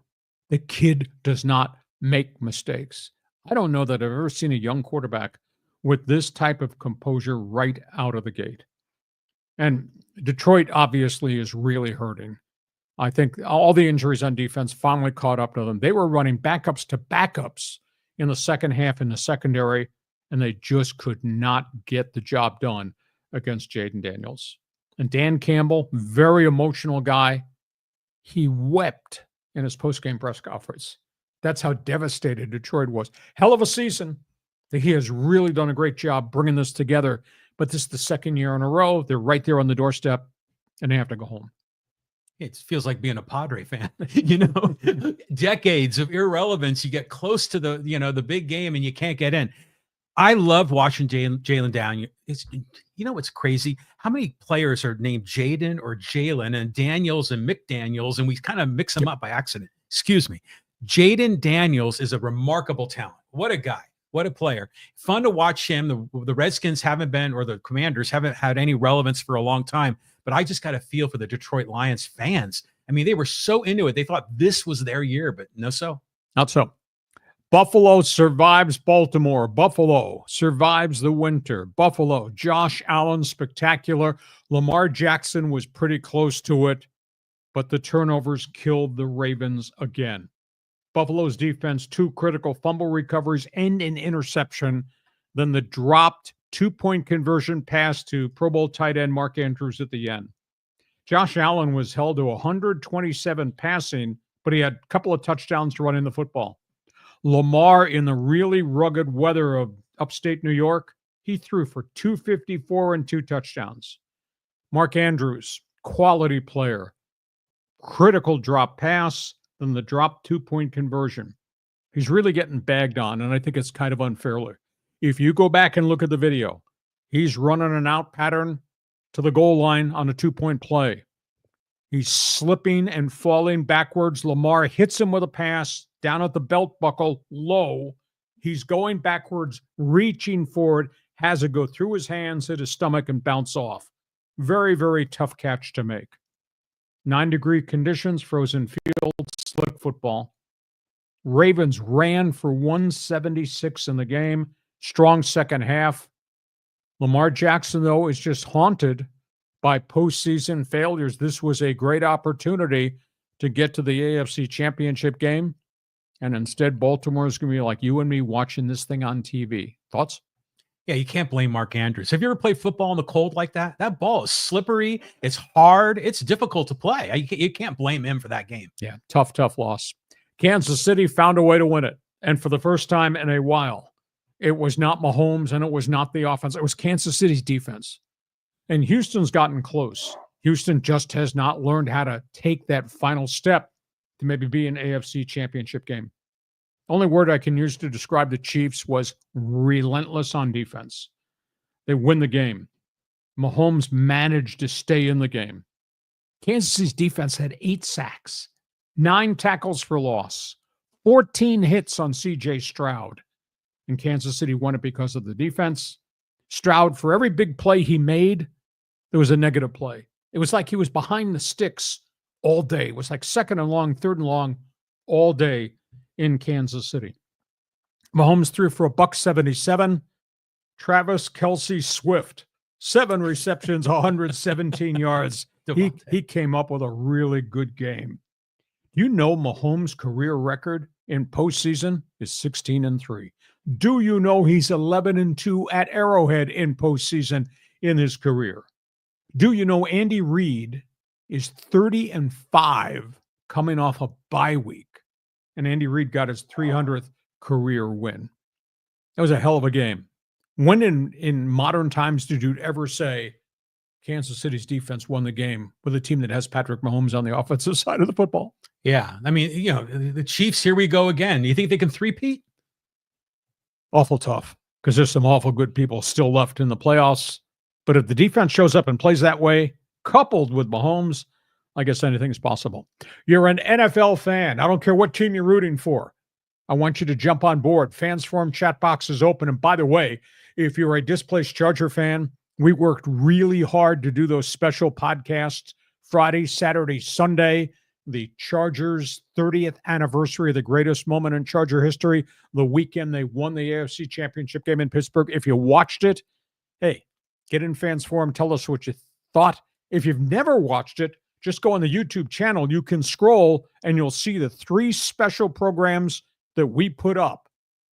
The kid does not make mistakes. I don't know that I've ever seen a young quarterback with this type of composure right out of the gate. And Detroit obviously is really hurting. I think all the injuries on defense finally caught up to them. They were running backups to backups in the second half in the secondary, and they just could not get the job done against Jaden Daniels. And Dan Campbell, very emotional guy, he wept in his postgame press conference. That's how devastated Detroit was. Hell of a season. He has really done a great job bringing this together, but this is the second year in a row. They're right there on the doorstep, and they have to go home. It feels like being a Padre fan, decades of irrelevance. You get close to the big game and you can't get in. I love watching Jalen Daniels. What's crazy? How many players are named Jaden or Jalen and Daniels and McDaniels, and we kind of mix them up by accident. Excuse me. Jaden Daniels is a remarkable talent. What a guy. What a player. Fun to watch him. The Redskins haven't been, or the Commanders haven't had any relevance for a long time, but I just got a feel for the Detroit Lions fans. I mean, they were so into it. They thought this was their year, but not so. Buffalo survives Baltimore. Buffalo survives the winter. Buffalo, Josh Allen, spectacular. Lamar Jackson was pretty close to it, but the turnovers killed the Ravens again. Buffalo's defense, 2 critical fumble recoveries and an interception. Then the dropped 2-point conversion pass to Pro Bowl tight end Mark Andrews at the end. Josh Allen was held to 127 passing, but he had a couple of touchdowns to run in the football. Lamar, in the really rugged weather of upstate New York, he threw for 254 and 2 touchdowns. Mark Andrews, quality player. Critical drop pass, then the drop 2-point conversion. He's really getting bagged on, and I think it's kind of unfairly. If you go back and look at the video, he's running an out pattern to the goal line on a 2-point play. He's slipping and falling backwards. Lamar hits him with a pass down at the belt buckle, low. He's going backwards, reaching forward, has it go through his hands, hit his stomach, and bounce off. Very, very tough catch to make. 9-degree conditions, frozen field, slick football. Ravens ran for 176 in the game. Strong second half. Lamar Jackson, though, is just haunted by postseason failures. This was a great opportunity to get to the AFC Championship game. And instead, Baltimore is going to be like you and me watching this thing on TV. Thoughts? Yeah, you can't blame Mark Andrews. Have you ever played football in the cold like that? That ball is slippery. It's hard. It's difficult to play. You can't blame him for that game. Yeah, tough loss. Kansas City found a way to win it. And for the first time in a while, it was not Mahomes and it was not the offense. It was Kansas City's defense. And Houston's gotten close. Houston just has not learned how to take that final step to maybe be an AFC Championship game. Only word I can use to describe the Chiefs was relentless on defense. They win the game. Mahomes managed to stay in the game. Kansas City's defense had 8 sacks, 9 tackles for loss, 14 hits on C.J. Stroud. And Kansas City won it because of the defense. Stroud, for every big play he made, there was a negative play. It was like he was behind the sticks all day. It was like second and long, third and long all day in Kansas City. Mahomes threw for $177. Travis Kelce Swift, 7 receptions, 117 yards. He came up with a really good game. You know Mahomes' career record in postseason is 16-3. Do you know he's 11-2 at Arrowhead in postseason in his career? Do you know Andy Reid is 30-5 coming off a bye week? And Andy Reid got his 300th career win. That was a hell of a game. When in modern times did you ever say Kansas City's defense won the game with a team that has Patrick Mahomes on the offensive side of the football? Yeah. I mean, you know, the Chiefs, here we go again. You think they can three-peat? Awful tough, because there's some awful good people still left in the playoffs. But if the defense shows up and plays that way, coupled with Mahomes, I guess anything's possible. You're an NFL fan. I don't care what team you're rooting for. I want you to jump on board. Fans Forum chat box is open. And by the way, if you're a displaced Charger fan, we worked really hard to do those special podcasts Friday, Saturday, Sunday. The Chargers' 30th anniversary of the greatest moment in Charger history, the weekend they won the AFC Championship game in Pittsburgh. If you watched it, hey, get in Fans Forum. Tell us what you thought. If you've never watched it, just go on the YouTube channel. You can scroll and you'll see the 3 special programs that we put up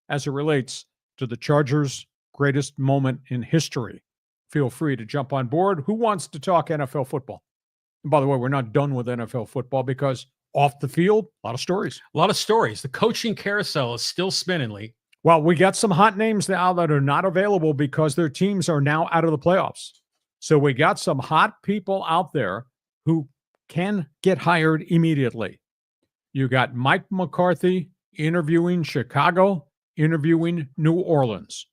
as it relates to the Chargers' greatest moment in history. Feel free to jump on board. Who wants to talk NFL football? And by the way, we're not done with NFL football because off the field, a lot of stories. A lot of stories. The coaching carousel is still spinning, Lee. Well, we got some hot names now that are not available because their teams are now out of the playoffs. So we got some hot people out there who can get hired immediately. You got Mike McCarthy interviewing Chicago, interviewing New Orleans.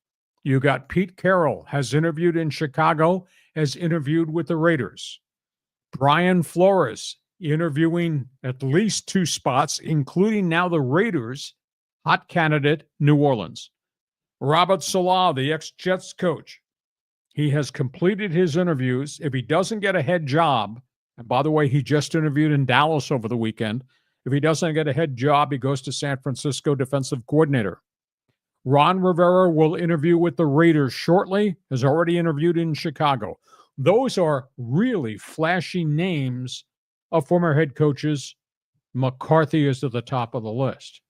You got Pete Carroll has interviewed in Chicago, has interviewed with the Raiders. Brian Flores interviewing at least 2 spots, including now the Raiders, hot candidate, New Orleans. Robert Saleh, the ex-Jets coach, he has completed his interviews. If he doesn't get a head job, and by the way, he just interviewed in Dallas over the weekend. If he doesn't get a head job, he goes to San Francisco defensive coordinator. Ron Rivera will interview with the Raiders shortly, has already interviewed in Chicago. Those are really flashy names of former head coaches. McCarthy is at the top of the list.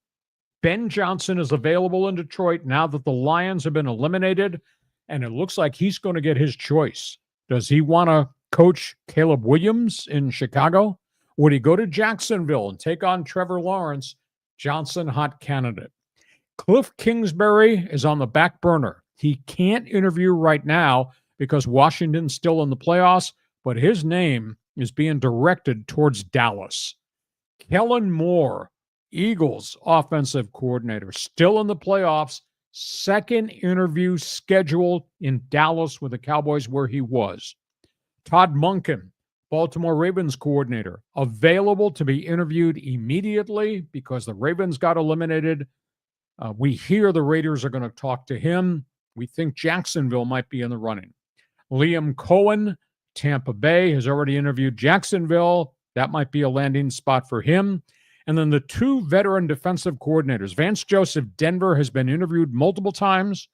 Ben Johnson is available in Detroit now that the Lions have been eliminated, and it looks like he's going to get his choice. Does he want to coach Caleb Williams in Chicago? Would he go to Jacksonville and take on Trevor Lawrence? Johnson, hot candidate. Cliff Kingsbury is on the back burner. He can't interview right now because Washington's still in the playoffs, but his name is being directed towards Dallas. Kellen Moore, Eagles offensive coordinator, still in the playoffs. Second interview scheduled in Dallas with the Cowboys where he was. Todd Monken, Baltimore Ravens coordinator, available to be interviewed immediately because the Ravens got eliminated. We hear the Raiders are going to talk to him. We think Jacksonville might be in the running. Liam Cohen, Tampa Bay, has already interviewed Jacksonville. That might be a landing spot for him. And then the two veteran defensive coordinators, Vance Joseph, Denver, has been interviewed multiple times.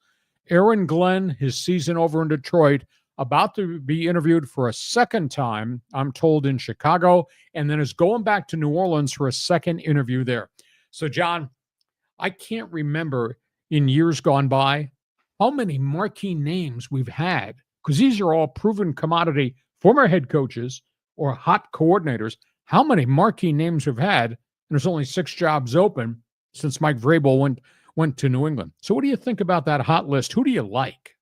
Aaron Glenn, his season over in Detroit, about to be interviewed for a second time, I'm told, in Chicago, and then is going back to New Orleans for a second interview there. So, John, I can't remember in years gone by how many marquee names we've had, because these are all proven commodity former head coaches or hot coordinators. How many marquee names we've had, and there's only 6 jobs open since Mike Vrabel went to New England. So what do you think about that hot list? Who do you like?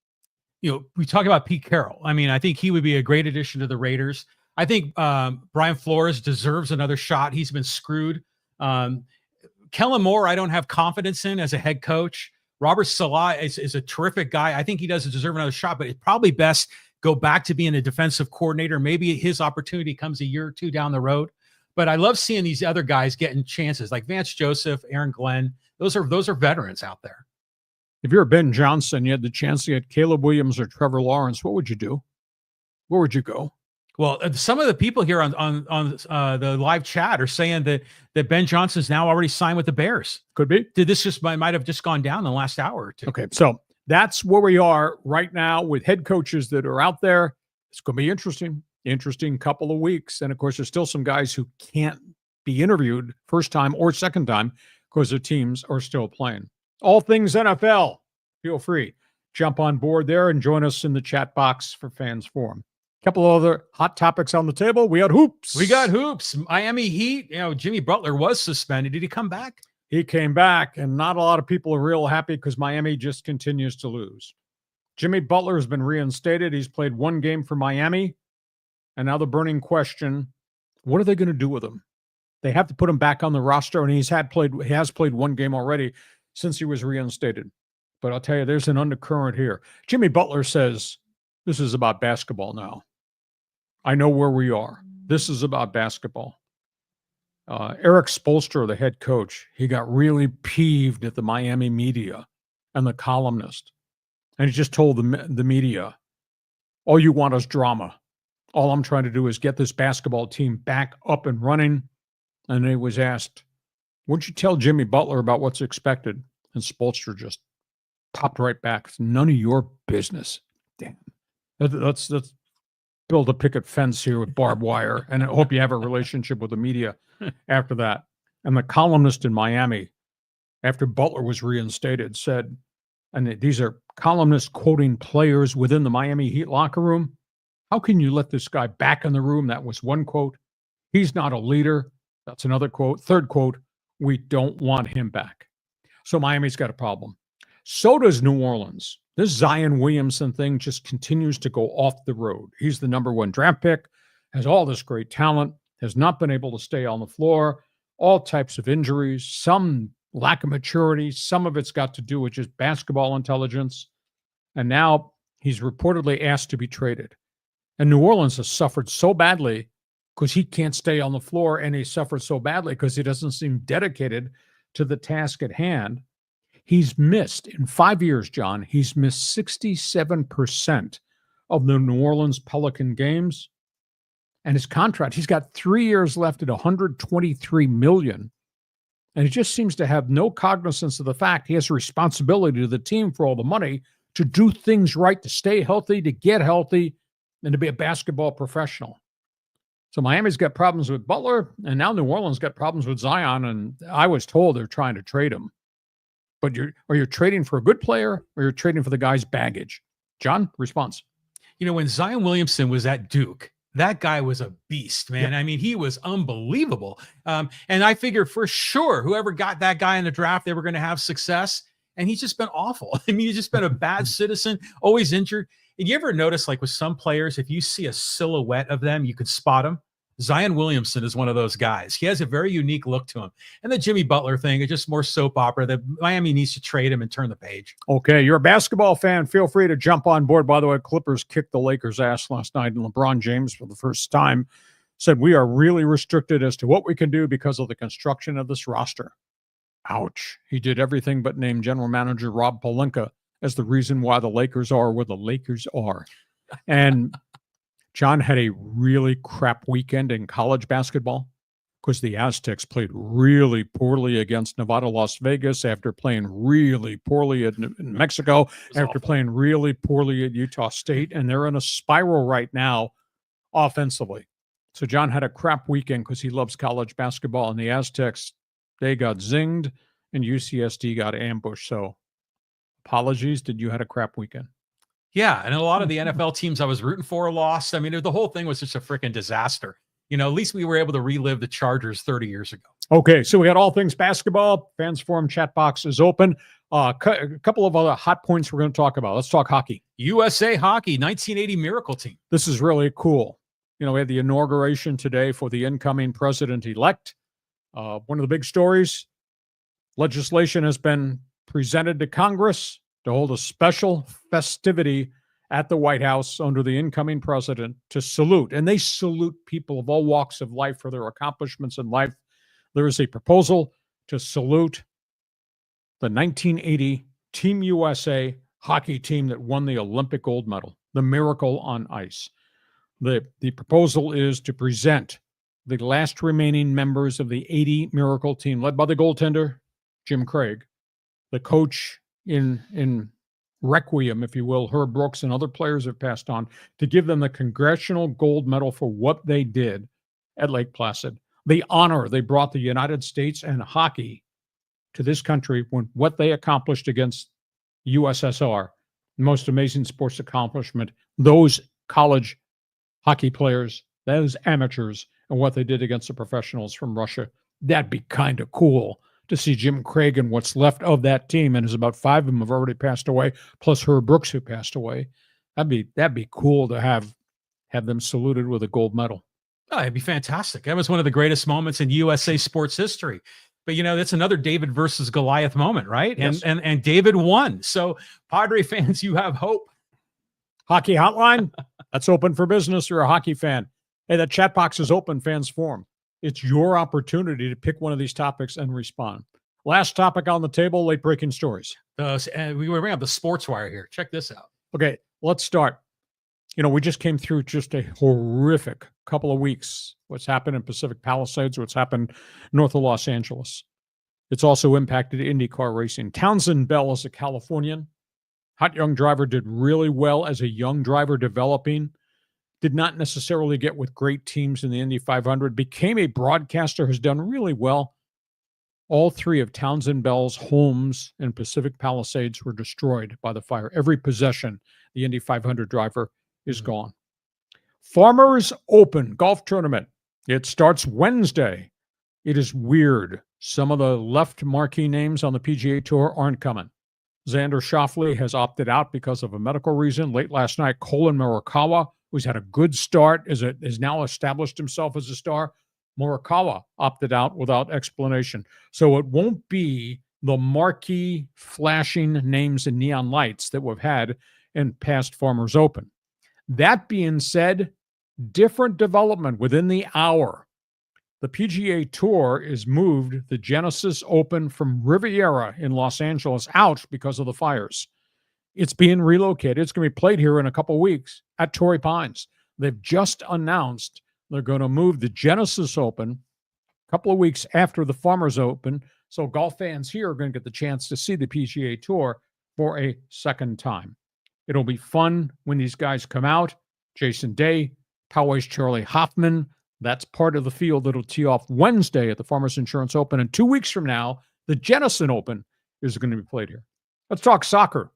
You know, we talk about Pete Carroll. I mean, I think he would be a great addition to the Raiders. I think Brian Flores deserves another shot. He's been screwed. Kellen Moore, I don't have confidence in as a head coach. Robert Salah is a terrific guy. I think he does deserve another shot, but it's probably best go back to being a defensive coordinator. Maybe his opportunity comes a year or two down the road. But I love seeing these other guys getting chances, like Vance Joseph, Aaron Glenn. Those are veterans out there. If you're Ben Johnson, you had the chance to get Caleb Williams or Trevor Lawrence, what would you do? Where would you go? Well, some of the people here on the live chat are saying that Ben Johnson's now already signed with the Bears. Could be. Did this just might have just gone down in the last hour or two? Okay, so that's where we are right now with head coaches that are out there. It's going to be interesting couple of weeks. And of course, there's still some guys who can't be interviewed first time or second time because their teams are still playing. All things NFL. Feel free. Jump on board there and join us in the chat box for Fans Forum. A couple of other hot topics on the table. We got hoops. Miami Heat. You know, Jimmy Butler was suspended. Did he come back? He came back, and not a lot of people are real happy because Miami just continues to lose. Jimmy Butler has been reinstated. He's played 1 game for Miami. And now the burning question, what are they going to do with him? They have to put him back on the roster, and he has played 1 game already since he was reinstated. But I'll tell you, there's an undercurrent here. Jimmy Butler says, this is about basketball now. I know where we are. This is about basketball. Eric Spoelstra, the head coach, he got really peeved at the Miami media and the columnist. And he just told the media, all you want is drama. All I'm trying to do is get this basketball team back up and running. And he was asked, what'd you tell Jimmy Butler about what's expected? And Spoelstra just popped right back. It's none of your business. Damn. Let's build a picket fence here with barbed wire. And I hope you have a relationship with the media after that. And the columnist in Miami, after Butler was reinstated, said, and these are columnists quoting players within the Miami Heat locker room, how can you let this guy back in the room? That was one quote. He's not a leader. That's another quote. Third quote, we don't want him back. So Miami's got a problem. So does New Orleans. This Zion Williamson thing just continues to go off the road. He's the #1 draft pick, has all this great talent, has not been able to stay on the floor, all types of injuries, some lack of maturity. Some of it's got to do with just basketball intelligence. And now he's reportedly asked to be traded. And New Orleans has suffered so badly because he can't stay on the floor, and he suffered so badly because he doesn't seem dedicated to the task at hand. He's missed, in 5 years, John, he's missed 67% of the New Orleans Pelican games. And his contract, he's got 3 years left at $123 million. And he just seems to have no cognizance of the fact he has a responsibility to the team for all the money to do things right, to stay healthy, to get healthy, and to be a basketball professional. So Miami's got problems with Butler, and now New Orleans got problems with Zion, and I was told they're trying to trade him. But you're trading for a good player, or you're trading for the guy's baggage? John, response. You know, when Zion Williamson was at Duke, that guy was a beast, man. Yep. I mean, he was unbelievable. And I figured for sure, whoever got that guy in the draft, they were going to have success. And he's just been awful. I mean, he's just been a bad citizen, always injured. And you ever notice, like with some players, if you see a silhouette of them, you could spot them. Zion Williamson is one of those guys. He has a very unique look to him. And the Jimmy Butler thing is just more soap opera that Miami needs to trade him and turn the page. Okay, you're a basketball fan. Feel free to jump on board. By the way, Clippers kicked the Lakers' ass last night, and LeBron James, for the first time, said we are really restricted as to what we can do because of the construction of this roster. Ouch. He did everything but name general manager Rob Pelinka as the reason why the Lakers are where the Lakers are. And John had a really crap weekend in college basketball because the Aztecs played really poorly against Nevada, Las Vegas, after playing really poorly in Mexico, after playing really poorly at Utah State. And they're in a spiral right now offensively. So John had a crap weekend because he loves college basketball, and the Aztecs, they got zinged, and UCSD got ambushed. So apologies. Did you had a crap weekend? Yeah, and a lot of the NFL teams I was rooting for lost. I mean, the whole thing was just a freaking disaster. You know, at least we were able to relive the Chargers 30 years ago. Okay, so we got all things basketball. Fans Forum chat box is open. A couple of other hot points we're going to talk about. Let's talk hockey. USA Hockey, 1980 Miracle Team. This is really cool. You know, we had the inauguration today for the incoming president-elect. One of the big stories, legislation has been presented to Congress to hold a special festivity at the White House under the incoming president to salute. And they salute people of all walks of life for their accomplishments in life. There is a proposal to salute the 1980 Team USA hockey team that won the Olympic gold medal, the Miracle on Ice. The proposal is to present the last remaining members of the 80 Miracle team, led by the goaltender, Jim Craig, the coach in Requiem, if you will, Herb Brooks, and other players have passed on, to give them the Congressional Gold Medal for what they did at Lake Placid. The honor they brought the United States and hockey to this country when what they accomplished against USSR, most amazing sports accomplishment, those college hockey players, those amateurs, and what they did against the professionals from Russia. That'd be kind of cool to see Jim Craig and what's left of that team, and there's about 5 of them have already passed away, plus Herb Brooks, who passed away. That'd be cool to have them saluted with a gold medal. Oh, it'd be fantastic. That was one of the greatest moments in USA sports history. But, you know, that's another David versus Goliath moment, right? Yes. And David won. So, Padre fans, you have hope. Hockey hotline, that's open for business. You're a hockey fan. Hey, that chat box is open, Fans Forum. It's your opportunity to pick one of these topics and respond. Last topic on the table, late breaking stories. We were bringing up the sports wire here. Check this out. Okay, let's start. You know, we just came through just a horrific couple of weeks. What's happened in Pacific Palisades, what's happened north of Los Angeles. It's also impacted IndyCar racing. Townsend Bell is a Californian. Hot young driver, did really well as a young driver developing. Did not necessarily get with great teams in the Indy 500. Became a broadcaster, has done really well. All 3 of Townsend Bell's homes in Pacific Palisades were destroyed by the fire. Every possession, the Indy 500 driver is gone. Farmers Open golf tournament. It starts Wednesday. It is weird. Some of the left marquee names on the PGA Tour aren't coming. Xander Schauffele has opted out because of a medical reason. Late last night, Colin Morikawa, who's had a good start, is now established himself as a star. Morikawa opted out without explanation. So it won't be the marquee flashing names and neon lights that we've had in past Farmers Open. That being said, different development within the hour. The PGA Tour is moved the Genesis Open from Riviera in Los Angeles out because of the fires. It's being relocated. It's going to be played here in a couple of weeks at Torrey Pines. They've just announced they're going to move the Genesis Open a couple of weeks after the Farmers Open. So golf fans here are going to get the chance to see the PGA Tour for a second time. It'll be fun when these guys come out. Jason Day, Poway's Charlie Hoffman. That's part of the field that'll tee off Wednesday at the Farmers Insurance Open. And 2 weeks from now, the Genesis Open is going to be played here. Let's talk soccer.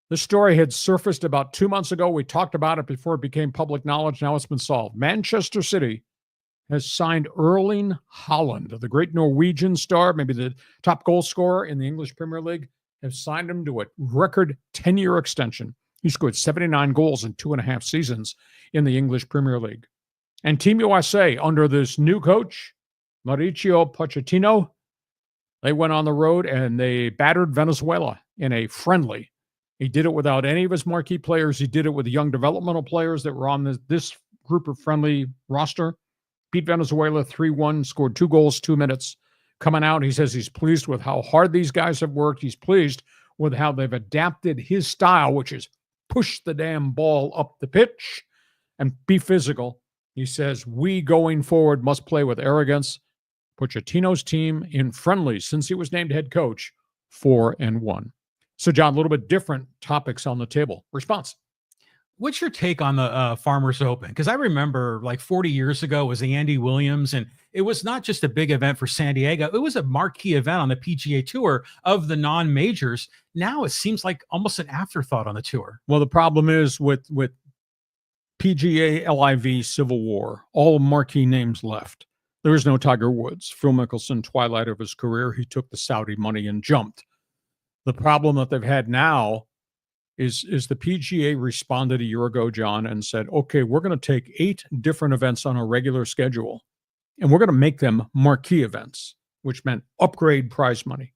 This story had surfaced about 2 months ago. We talked about it before it became public knowledge. Now it's been solved. Manchester City has signed Erling Haaland, the great Norwegian star, maybe the top goal scorer in the English Premier League, has signed him to a record 10-year extension. He scored 79 goals in 2.5 seasons in the English Premier League. And Team USA, under this new coach, Mauricio Pochettino, they went on the road and they battered Venezuela in a friendly. He did it without any of his marquee players. He did it with young developmental players that were on this group of friendly roster. Beat Venezuela 3-1, scored 2 goals, 2 minutes. Coming out, he says he's pleased with how hard these guys have worked. He's pleased with how they've adapted his style, which is push the damn ball up the pitch and be physical. He says, we going forward must play with arrogance. Pochettino's team in friendlies since he was named head coach, 4-1. So, John, a little bit different topics on the table. Response. What's your take on the Farmers Open? Because I remember like 40 years ago was the Andy Williams, and it was not just a big event for San Diego. It was a marquee event on the PGA Tour of the non-majors. Now it seems like almost an afterthought on the tour. Well, the problem is with PGA LIV Civil War, all marquee names left. There is no Tiger Woods. Phil Mickelson, twilight of his career, he took the Saudi money and jumped. The problem that they've had now is the PGA responded a year ago, John, and said, okay, we're going to take 8 different events on a regular schedule, and we're going to make them marquee events, which meant upgrade prize money.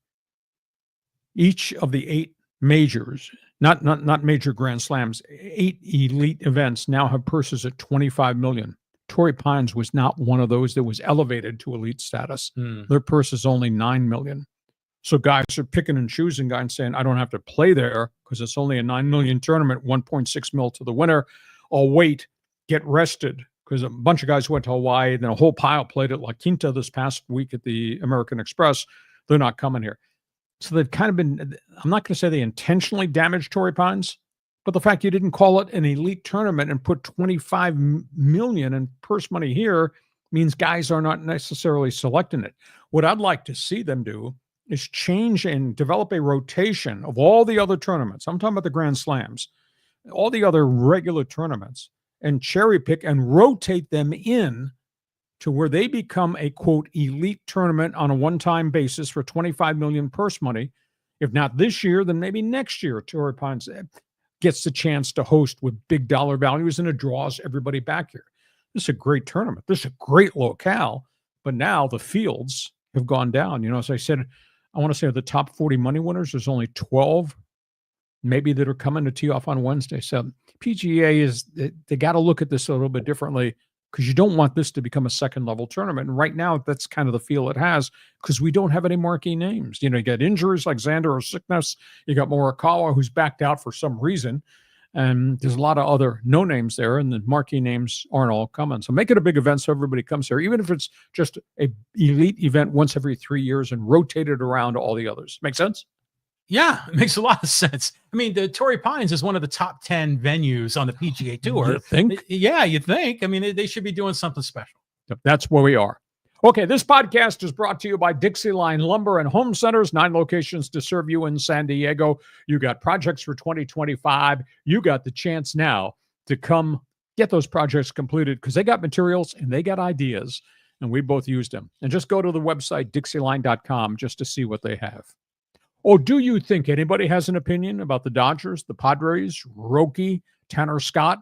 Each of the 8 majors, not major Grand Slams, 8 elite events now have purses at $25 million. Torrey Pines was not one of those that was elevated to elite status. Their purse is only $9 million. So guys are picking and choosing, guys and saying, I don't have to play there because it's only a $9 million tournament, $1.6 million to the winner. I'll wait, get rested, because a bunch of guys went to Hawaii, then a whole pile played at La Quinta this past week at the American Express. They're not coming here. So they've kind of been, I'm not going to say they intentionally damaged Torrey Pines, but the fact you didn't call it an elite tournament and put $25 million in purse money here means guys are not necessarily selecting it. What I'd like to see them do is change and develop a rotation of all the other tournaments. I'm talking about the Grand Slams, all the other regular tournaments, and cherry pick and rotate them in to where they become a, quote, elite tournament on a one-time basis for $25 million purse money. If not this year, then maybe next year, Torrey Pines gets the chance to host with big dollar values, and it draws everybody back here. This is a great tournament. This is a great locale, but now the fields have gone down. You know, as I said, I want to say of the top 40 money winners, there's only 12 maybe that are coming to tee off on Wednesday. So PGA is, they got to look at this a little bit differently, because you don't want this to become a second level tournament. And right now that's kind of the feel it has, because we don't have any marquee names. You know, you got injuries like Xander or sickness. You got Morikawa, who's backed out for some reason. And there's a lot of other no names there, and the marquee names aren't all coming. So make it a big event so everybody comes here, even if it's just a elite event once every 3 years, and rotate it around all the others. Make sense? Yeah, it makes a lot of sense. I mean, the Torrey Pines is one of the top 10 venues on the PGA Tour. You think? Yeah, you think. I mean, they should be doing something special. That's where we are. Okay, this podcast is brought to you by Dixie Line Lumber and Home Centers, 9 locations to serve you in San Diego. You got projects for 2025. You got the chance now to come get those projects completed, because they got materials and they got ideas, and we both used them. And just go to the website, dixieline.com, just to see what they have. Oh, do you think anybody has an opinion about the Dodgers, the Padres, Roki, Tanner Scott?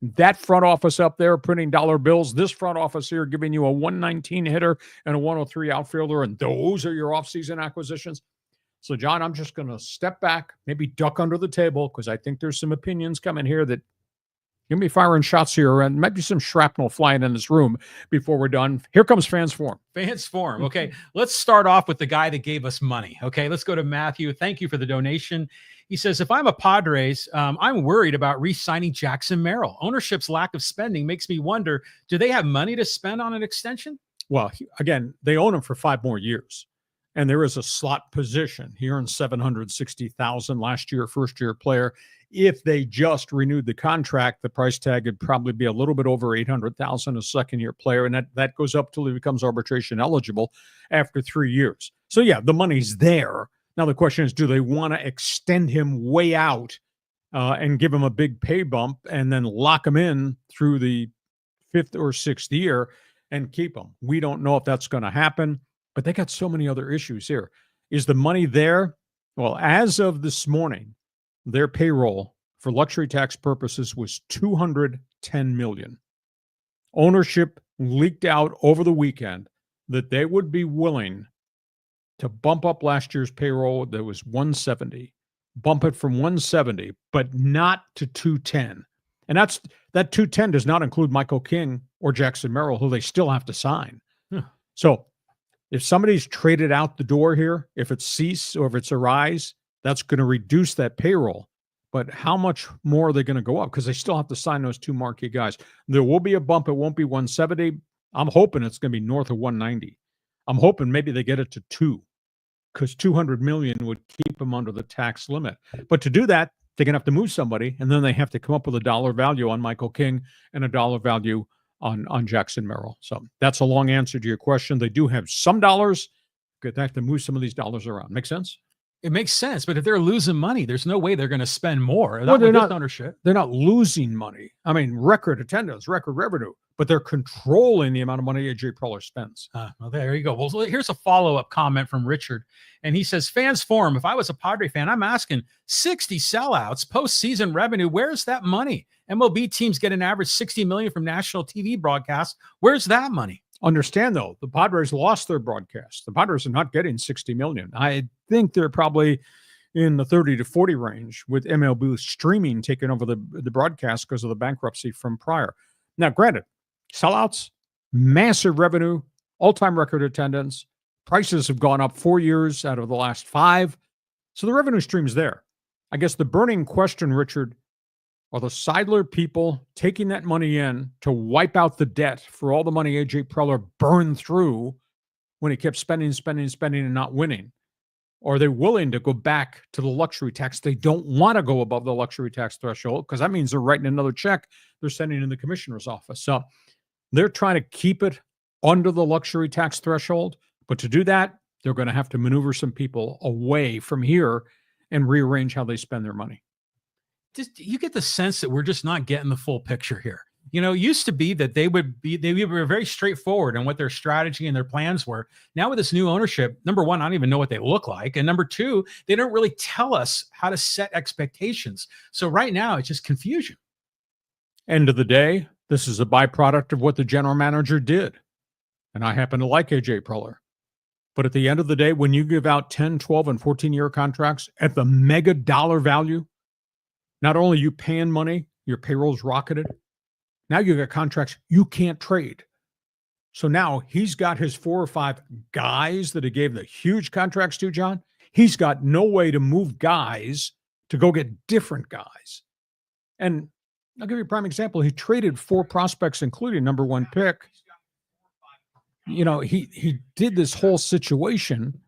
That front office up there printing dollar bills, this front office here giving you a 119 hitter and a 103 outfielder, and those are your offseason acquisitions. So, John, I'm just going to step back, maybe duck under the table, because I think there's some opinions coming here that you're going to be firing shots here, and maybe some shrapnel flying in this room before we're done. Here comes Fans Forum. Fans Forum. Okay, let's start off with the guy that gave us money. Okay, let's go to Matthew. Thank you for the donation. He says, if I'm a Padres, I'm worried about re-signing Jackson Merrill. Ownership's lack of spending makes me wonder, do they have money to spend on an extension? Well, again, they own him for 5 more years. And there is a slot position. He earned $760,000 last year, first-year player. If they just renewed the contract, the price tag would probably be a little bit over $800,000 a second-year player, and that goes up till he becomes arbitration eligible after 3 years. So, yeah, the money's there. Now, the question is, do they want to extend him way out and give him a big pay bump and then lock him in through the 5th or 6th year and keep him? We don't know if that's going to happen, but they got so many other issues here. Is the money there? Well, as of this morning, their payroll for luxury tax purposes was $210 million. ownership leaked out over the weekend that they would be willing to bump up last year's payroll that was 170, bump it from 170, but not to 210. And that 210 does not include Michael King or Jackson Merrill, who they still have to sign. So if somebody's traded out the door here, if it's Cease or if it's Arise, that's going to reduce that payroll. But how much more are they going to go up? Because they still have to sign those two marquee guys. There will be a bump. It won't be 170. I'm hoping it's going to be north of 190. I'm hoping maybe they get it to 2, because 200 million would keep them under the tax limit. But to do that, they're going to have to move somebody, and then they have to come up with a dollar value on Michael King and a dollar value on Jackson Merrill. So that's a long answer to your question. They do have some dollars. They have to move some of these dollars around. Make sense? It makes sense, but if they're losing money, there's no way they're going to spend more. Well, they're not ownership. They're not losing money. I mean, record attendance, record revenue, but they're controlling the amount of money AJ Preller spends. Well, there you go. Well, so here's a follow-up comment from Richard, and he says, fans forum, if I was a Padre fan, I'm asking 60 sellouts, postseason revenue, where's that money? MLB teams get an average 60 million from national TV broadcasts. Where's that money? Understand, though, the Padres lost their broadcast. The Padres are not getting 60 million. I think they're probably in the 30 to 40 range, with MLB streaming taking over the broadcast because of the bankruptcy from prior. Now, granted, sellouts, massive revenue, all-time record attendance, prices have gone up 4 years out of the last 5. So the revenue stream's there. I guess the burning question, Richard, are the Seidler people taking that money in to wipe out the debt for all the money AJ Preller burned through when he kept spending and not winning? Or are they willing to go back to the luxury tax? They don't want to go above the luxury tax threshold, because that means they're writing another check they're sending in the commissioner's office. So they're trying to keep it under the luxury tax threshold. But to do that, they're going to have to maneuver some people away from here and rearrange how they spend their money. You get the sense that we're just not getting the full picture here. You know, it used to be that they were very straightforward in what their strategy and their plans were. Now with this new ownership, number one, I don't even know what they look like. And number two, they don't really tell us how to set expectations. So right now it's just confusion. End of the day, this is a byproduct of what the general manager did. And I happen to like AJ Preller. But at the end of the day, when you give out 10, 12, and 14-year contracts at the mega dollar value, not only are you paying money, your payroll's rocketed. Now you got contracts you can't trade. So now he's got his 4 or 5 guys that he gave the huge contracts to, John. He's got no way to move guys to go get different guys. And I'll give you a prime example. He traded 4 prospects, including number 1 pick. You know, he did this whole situation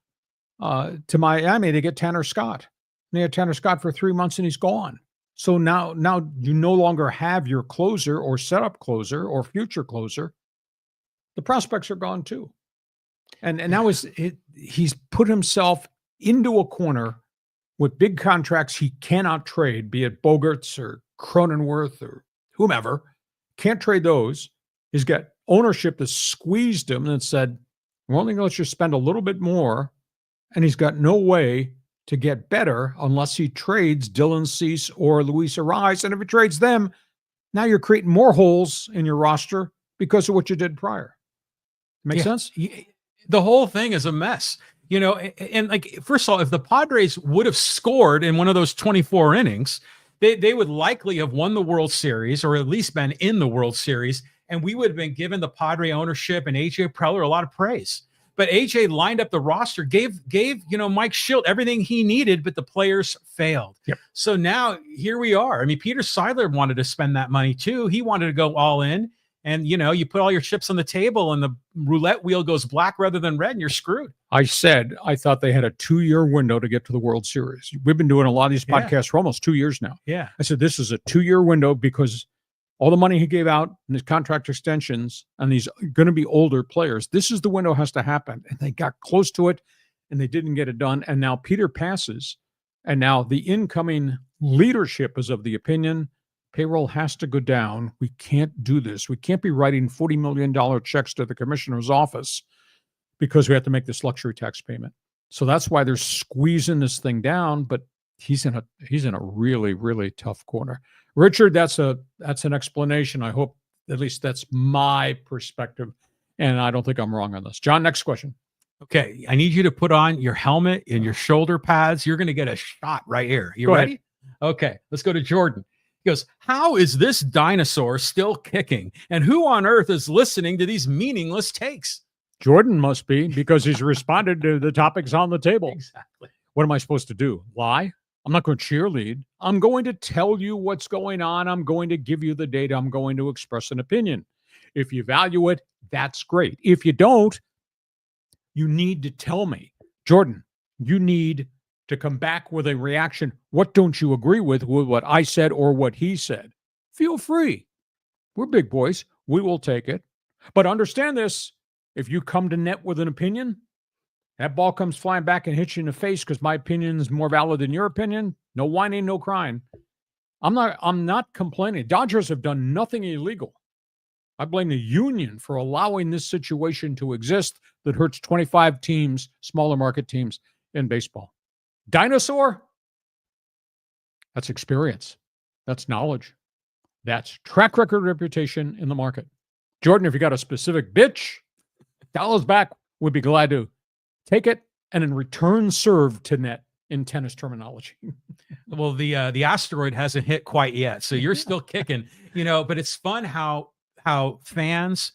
to Miami to get Tanner Scott. And they had Tanner Scott for 3 months and he's gone. So now you no longer have your closer or setup closer or future closer. The prospects are gone too. And now he's put himself into a corner with big contracts he cannot trade, be it Bogarts or Cronenworth or whomever. Can't trade those. He's got ownership that squeezed him and said, we're only going to let you spend a little bit more. And he's got no way to get better unless he trades Dylan Cease or Luis Arise. And if he trades them, now you're creating more holes in your roster because of what you did prior. Make sense? The whole thing is a mess. You know, and like, first of all, if the Padres would have scored in one of those 24 innings, they would likely have won the World Series, or at least been in the World Series, and we would have been given the Padre ownership and AJ Preller a lot of praise. But AJ lined up the roster, gave Mike Schilt everything he needed, but the players failed. Yep. So now here we are. I mean, Peter Seidler wanted to spend that money too. He wanted to go all in, and you put all your chips on the table, and the roulette wheel goes black rather than red, and you're screwed. I said I thought they had a 2-year window to get to the World Series. We've been doing a lot of these podcasts for almost 2 years now. Yeah, I said this is a 2-year window because all the money he gave out and his contract extensions and these going to be older players, this is the window has to happen. And they got close to it and they didn't get it done. And now Peter passes. And now the incoming leadership is of the opinion payroll has to go down. We can't do this. We can't be writing $40 million checks to the commissioner's office because we have to make this luxury tax payment. So that's why they're squeezing this thing down. But he's in a really, really tough corner. Richard, that's an explanation. I hope At least that's my perspective. And I don't think I'm wrong on this. John, next question. Okay. I need you to put on your helmet and your shoulder pads. You're going to get a shot right here. You ready? Ahead. Okay. Let's go to Jordan. He goes, how is this dinosaur still kicking? And who on earth is listening to these meaningless takes? Jordan must be, because he's responded to the topics on the table. Exactly. What am I supposed to do? Lie? I'm not going to cheerlead. I'm going to tell you what's going on. I'm going to give you the data. I'm going to express an opinion. If you value it, that's great. If you don't, you need to tell me. Jordan, you need to come back with a reaction. What don't you agree with what I said or what he said? Feel free. We're big boys. We will take it. But understand this. If you come to net with an opinion, that ball comes flying back and hits you in the face because my opinion is more valid than your opinion. No whining, no crying. I'm not complaining. Dodgers have done nothing illegal. I blame the union for allowing this situation to exist that hurts 25 teams, smaller market teams in baseball. Dinosaur? That's experience. That's knowledge. That's track record reputation in the market. Jordan, if you got a specific bitch, dollars back, we'd be glad to take it and in return serve to net in tennis terminology. Well, the asteroid hasn't hit quite yet, so you're still kicking, but it's fun how fans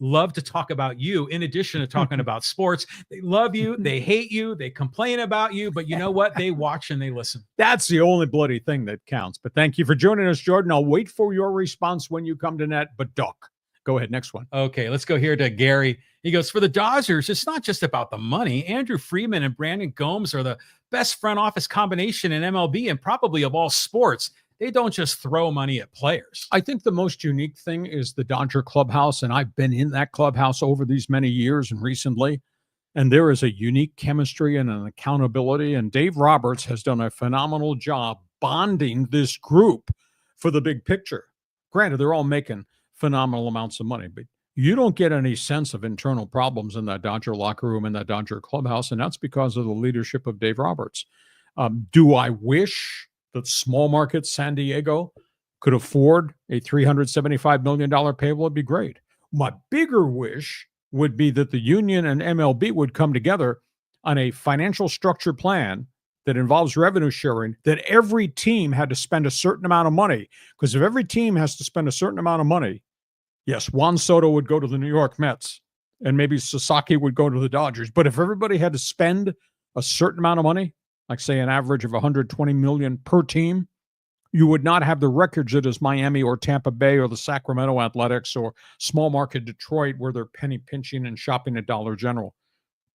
love to talk about you in addition to talking about sports. They love you, they hate you, they complain about you, but you know what? They watch and they listen. That's the only bloody thing that counts. But thank you for joining us, Jordan. I'll wait for your response when you come to net, but duck. Go ahead, next one. Okay, let's go here to Gary. He goes, for the Dodgers, it's not just about the money. Andrew Freeman and Brandon Gomes are the best front office combination in MLB and probably of all sports. They don't just throw money at players. I think the most unique thing is the Dodger clubhouse, and I've been in that clubhouse over these many years and recently, and there is a unique chemistry and an accountability, and Dave Roberts has done a phenomenal job bonding this group for the big picture. Granted, they're all making phenomenal amounts of money, but you don't get any sense of internal problems in that Dodger locker room and that Dodger clubhouse, and that's because of the leadership of Dave Roberts. Do I wish that small market San Diego could afford a $375 million payable? It'd be great. My bigger wish would be that the union and MLB would come together on a financial structure plan that involves revenue sharing, that every team had to spend a certain amount of money. Because if every team has to spend a certain amount of money, yes, Juan Soto would go to the New York Mets, and maybe Sasaki would go to the Dodgers. But if everybody had to spend a certain amount of money, like say an average of $120 million per team, you would not have the records that is Miami or Tampa Bay or the Sacramento Athletics or small market Detroit, where they're penny pinching and shopping at Dollar General.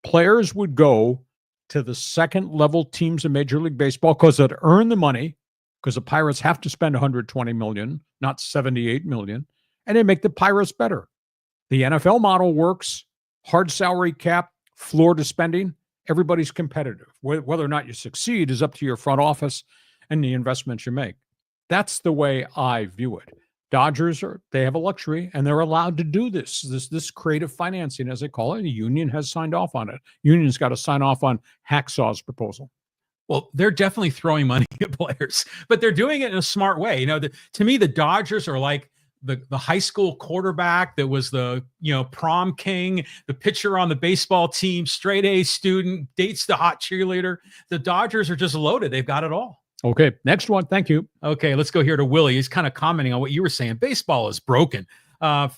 Players would go to the second level teams in Major League Baseball because they'd earn the money, because the Pirates have to spend $120 million, not $78 million, and they make the Pirates better. The NFL model works, hard salary cap, floor to spending. Everybody's competitive. Whether or not you succeed is up to your front office and the investments you make. That's the way I view it. Dodgers they have a luxury, and they're allowed to do this creative financing, as they call it. The union has signed off on it. Union's got to sign off on Hacksaw's proposal. Well, they're definitely throwing money at players, but they're doing it in a smart way. To me, the Dodgers are like the high school quarterback that was the prom king, the pitcher on the baseball team, straight A student, dates the hot cheerleader. The Dodgers are just loaded. They've got it all. Okay, next one. Thank you. Okay, let's go here to Willie. He's kind of commenting on what you were saying. Baseball is broken.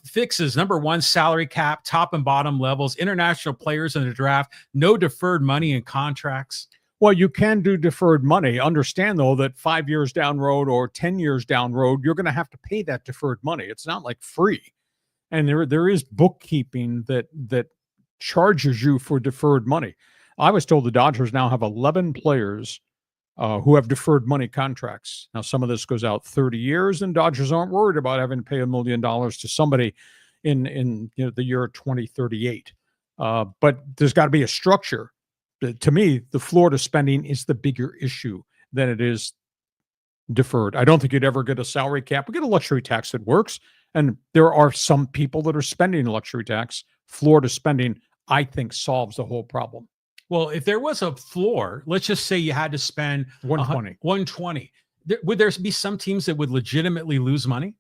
Fixes, number one, salary cap, top and bottom levels, international players in the draft, no deferred money in contracts. Well, you can do deferred money. Understand, though, that 5 years down road or 10 years down road, you're going to have to pay that deferred money. It's not like free. And there is bookkeeping that charges you for deferred money. I was told the Dodgers now have 11 players who have deferred money contracts. Now, some of this goes out 30 years, and Dodgers aren't worried about having to pay $1 million to somebody in the year 2038. But there's got to be a structure. To me, the Florida spending is the bigger issue than it is deferred. I don't think you'd ever get a salary cap. We get a luxury tax that works, and there are some people that are spending a luxury tax. Florida spending, I think, solves the whole problem. Well, if there was a floor, let's just say you had to spend 120. Would there be some teams that would legitimately lose money?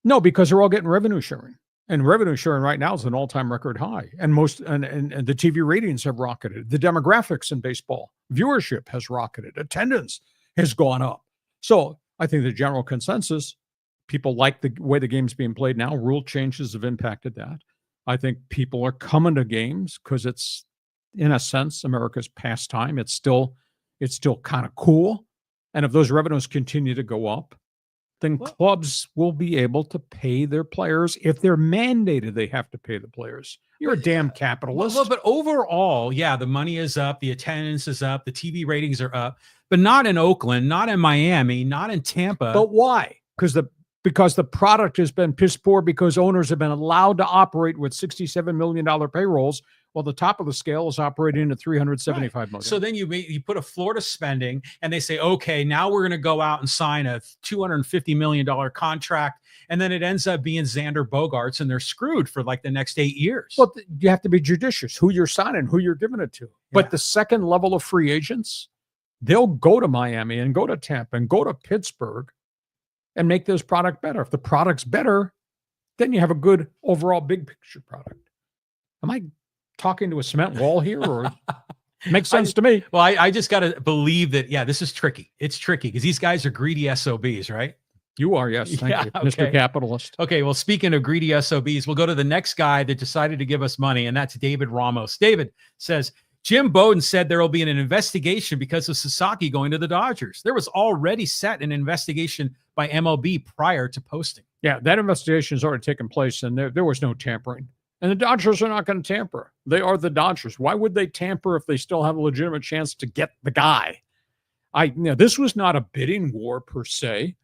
No, because they're all getting revenue sharing. And revenue sharing right now is an all-time record high. And and the TV ratings have rocketed. The demographics in baseball, viewership has rocketed. Attendance has gone up. So I think the general consensus, people like the way the game's being played now. Rule changes have impacted that. I think people are coming to games because it's, in a sense, America's pastime. It's still kind of cool. And if those revenues continue to go up, then clubs will be able to pay their players if they're mandated they have to pay the players. You're a damn capitalist. Well, but overall, yeah, the money is up, the attendance is up, the TV ratings are up, but not in Oakland, not in Miami, not in Tampa. But why? Because the product has been piss poor, because owners have been allowed to operate with $67 million payrolls, while the top of the scale is operating at $375 million. So then you put a floor to spending, and they say, okay, now we're going to go out and sign a $250 million contract, and then it ends up being Xander Bogaerts, and they're screwed for like the next 8 years. Well, you have to be judicious who you're signing, who you're giving it to. Yeah. But the second level of free agents, they'll go to Miami and go to Tampa and go to Pittsburgh and make this product better. If the product's better, then you have a good overall big picture product. Am I talking to a cement wall here, or makes sense to me? Well, I just got to believe that, yeah, this is tricky. It's tricky because these guys are greedy SOBs, right? You are, yes. Thank you, Mr. Capitalist. Okay, well, speaking of greedy SOBs, we'll go to the next guy that decided to give us money, and that's David Ramos. David says, Jim Bowden said there will be an investigation because of Sasaki going to the Dodgers. There was already set an investigation by MLB prior to posting. Yeah, that investigation has already taken place, and there was no tampering. And the Dodgers are not going to tamper. They are the Dodgers. Why would they tamper if they still have a legitimate chance to get the guy? This was not a bidding war per se.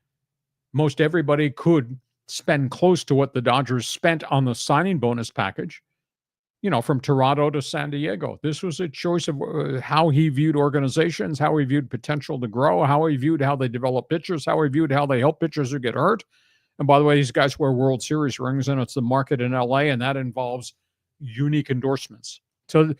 Most everybody could spend close to what the Dodgers spent on the signing bonus package, from Toronto to San Diego. This was a choice of how he viewed organizations, how he viewed potential to grow, how he viewed how they develop pitchers, how he viewed how they help pitchers who get hurt. And by the way, these guys wear World Series rings, and it's the market in LA, and that involves unique endorsements. So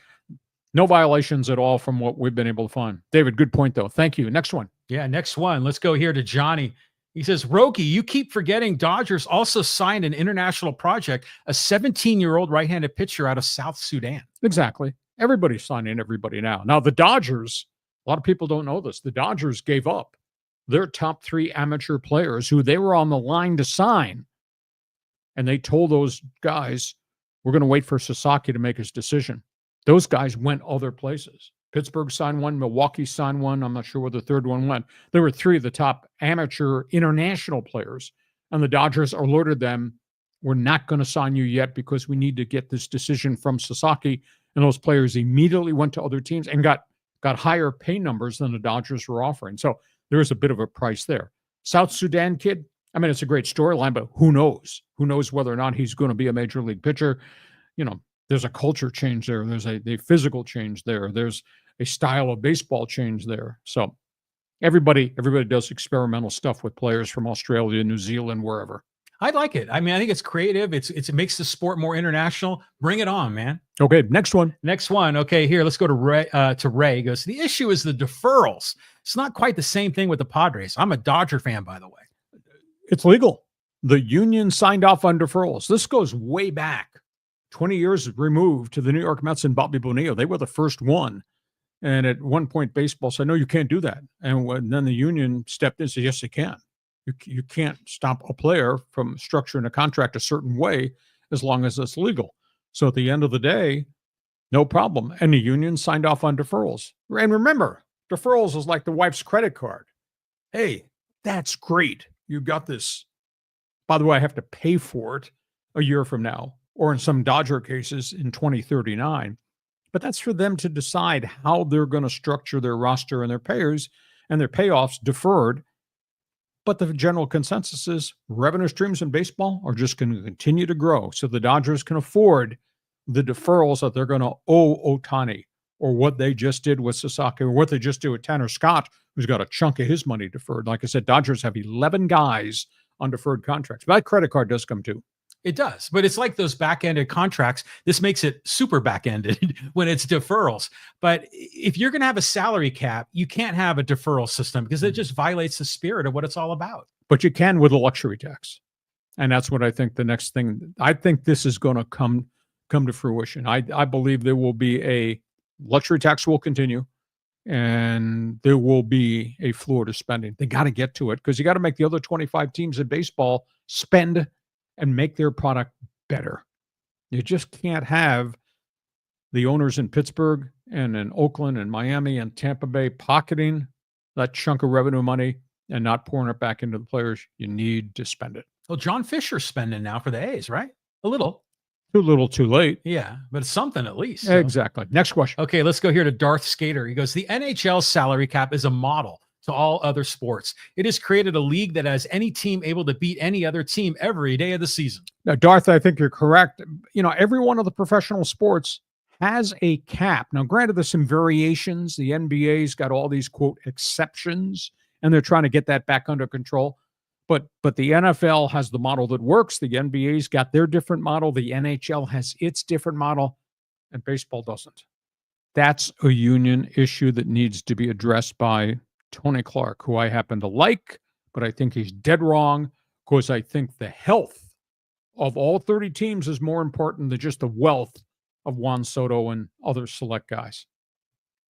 no violations at all from what we've been able to find. David, good point, though. Thank you. Next one. Yeah, next one. Let's go here to Johnny. He says, Roki, you keep forgetting Dodgers also signed an international project, a 17-year-old right-handed pitcher out of South Sudan. Exactly. Everybody's signing everybody now. Now, the Dodgers, a lot of people don't know this, the Dodgers gave up their top 3 amateur players who they were on the line to sign. And they told those guys, we're going to wait for Sasaki to make his decision. Those guys went other places. Pittsburgh signed one, Milwaukee signed one. I'm not sure where the third one went. There were 3 of the top amateur international players. And the Dodgers alerted them, we're not going to sign you yet because we need to get this decision from Sasaki. And those players immediately went to other teams and got higher pay numbers than the Dodgers were offering. So there is a bit of a price there. South Sudan kid, I mean, it's a great storyline, but who knows? Who knows whether or not he's going to be a major league pitcher? There's a culture change there. There's a physical change there. There's a style of baseball change there. So everybody does experimental stuff with players from Australia, New Zealand, wherever. I like it. I mean, I think it's creative. It makes the sport more international. Bring it on, man. Okay, next one. Okay, here, let's go to Ray. Ray. He goes, the issue is the deferrals. It's not quite the same thing with the Padres. I'm a Dodger fan, by the way. It's legal. The union signed off on deferrals. This goes way back, 20 years removed, to the New York Mets and Bobby Bonilla. They were the first one. And at one point, baseball said, no, you can't do that. And then the union stepped in and said, yes, you can. You can't stop a player from structuring a contract a certain way as long as it's legal. So at the end of the day, no problem. And the union signed off on deferrals. And remember, deferrals is like the wife's credit card. Hey, that's great. You got this. By the way, I have to pay for it a year from now, or in some Dodger cases in 2039. But that's for them to decide how they're going to structure their roster and their payers and their payoffs deferred. But the general consensus is revenue streams in baseball are just going to continue to grow. So the Dodgers can afford the deferrals that they're going to owe Ohtani, or what they just did with Sasaki, or what they just did with Tanner Scott, who's got a chunk of his money deferred. Like I said, Dodgers have 11 guys on deferred contracts. But that credit card does come too. It does, but it's like those back-ended contracts. This makes it super back-ended when it's deferrals. But if you're going to have a salary cap, you can't have a deferral system because it just violates the spirit of what it's all about. But you can with a luxury tax. And that's what I think the next thing, I think this is going to come to fruition. I believe there will be a luxury tax will continue, and there will be a floor to spending. They got to get to it because you got to make the other 25 teams in baseball spend and make their product better. You just can't have the owners in Pittsburgh and in Oakland and Miami and Tampa Bay pocketing that chunk of revenue money and not pouring it back into the players. You need to spend it. Well, John Fisher's spending now for the A's, right? A little. Too little, too late. Yeah, but it's something at least. So. Exactly. Next question. Okay, let's go here to Darth Skater. He goes, the NHL salary cap is a model to all other sports. It has created a league that has any team able to beat any other team every day of the season. Now, Darth, I think you're correct. You know, every one of the professional sports has a cap. Now, granted, there's some variations. The NBA's got all these, quote, exceptions, and they're trying to get that back under control. But the NFL has the model that works. The NBA's got their different model. The NHL has its different model, and baseball doesn't. That's a union issue that needs to be addressed by Tony Clark, who I happen to like, but I think he's dead wrong because I think the health of all 30 teams is more important than just the wealth of Juan Soto and other select guys.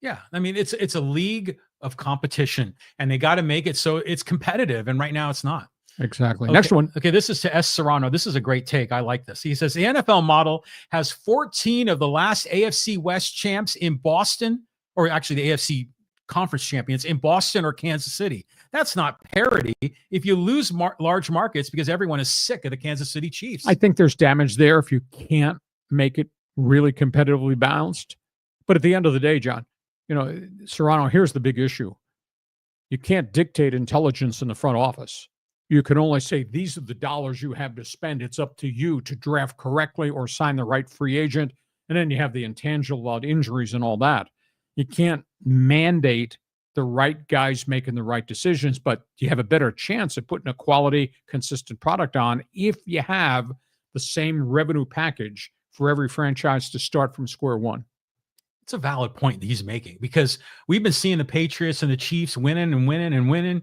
Yeah, I mean, it's a league of competition, and they got to make it so it's competitive, and right now it's not. Exactly. Okay. Next one. Okay, this is to S. Serrano. This is a great take. I like this. He says, the NFL model has 14 of the last AFC West champs in Boston, or actually the AFC conference champions in Boston or Kansas City. That's not parity if you lose large markets because everyone is sick of the Kansas City Chiefs. I think there's damage there if you can't make it really competitively balanced. But at the end of the day, John, you know, Serrano, here's the big issue. You can't dictate intelligence in the front office. You can only say, these are the dollars you have to spend. It's up to you to draft correctly or sign the right free agent. And then you have the intangible about injuries and all that. You can't mandate the right guys making the right decisions, but you have a better chance of putting a quality, consistent product on if you have the same revenue package for every franchise to start from square one. It's a valid point that he's making because we've been seeing the Patriots and the Chiefs winning and winning and winning.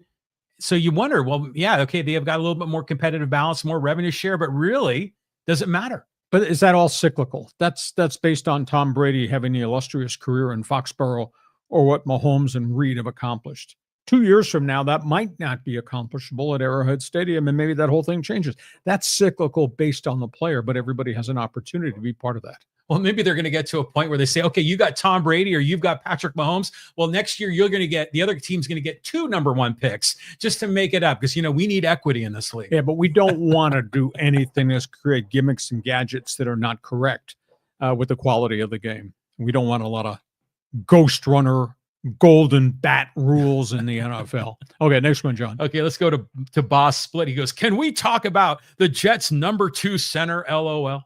So you wonder, well, yeah, okay, they have got a little bit more competitive balance, more revenue share, but really, does it matter? But is that all cyclical? That's based on Tom Brady having the illustrious career in Foxborough or what Mahomes and Reed have accomplished. 2 years from now, that might not be accomplishable at Arrowhead Stadium, and maybe that whole thing changes. That's cyclical based on the player, but everybody has an opportunity to be part of that. Well, maybe they're going to get to a point where they say, okay, you got Tom Brady or you've got Patrick Mahomes. Well, next year you're going to get, the other team's going to get 2 number 1 picks just to make it up because, you know, we need equity in this league. Yeah, but we don't want to do anything that's create gimmicks and gadgets that are not correct with the quality of the game. We don't want a lot of ghost runner, golden bat rules in the NFL. Okay, next one, John. Okay, let's go to Boss Split. He goes, can we talk about the Jets' number 2 center, LOL?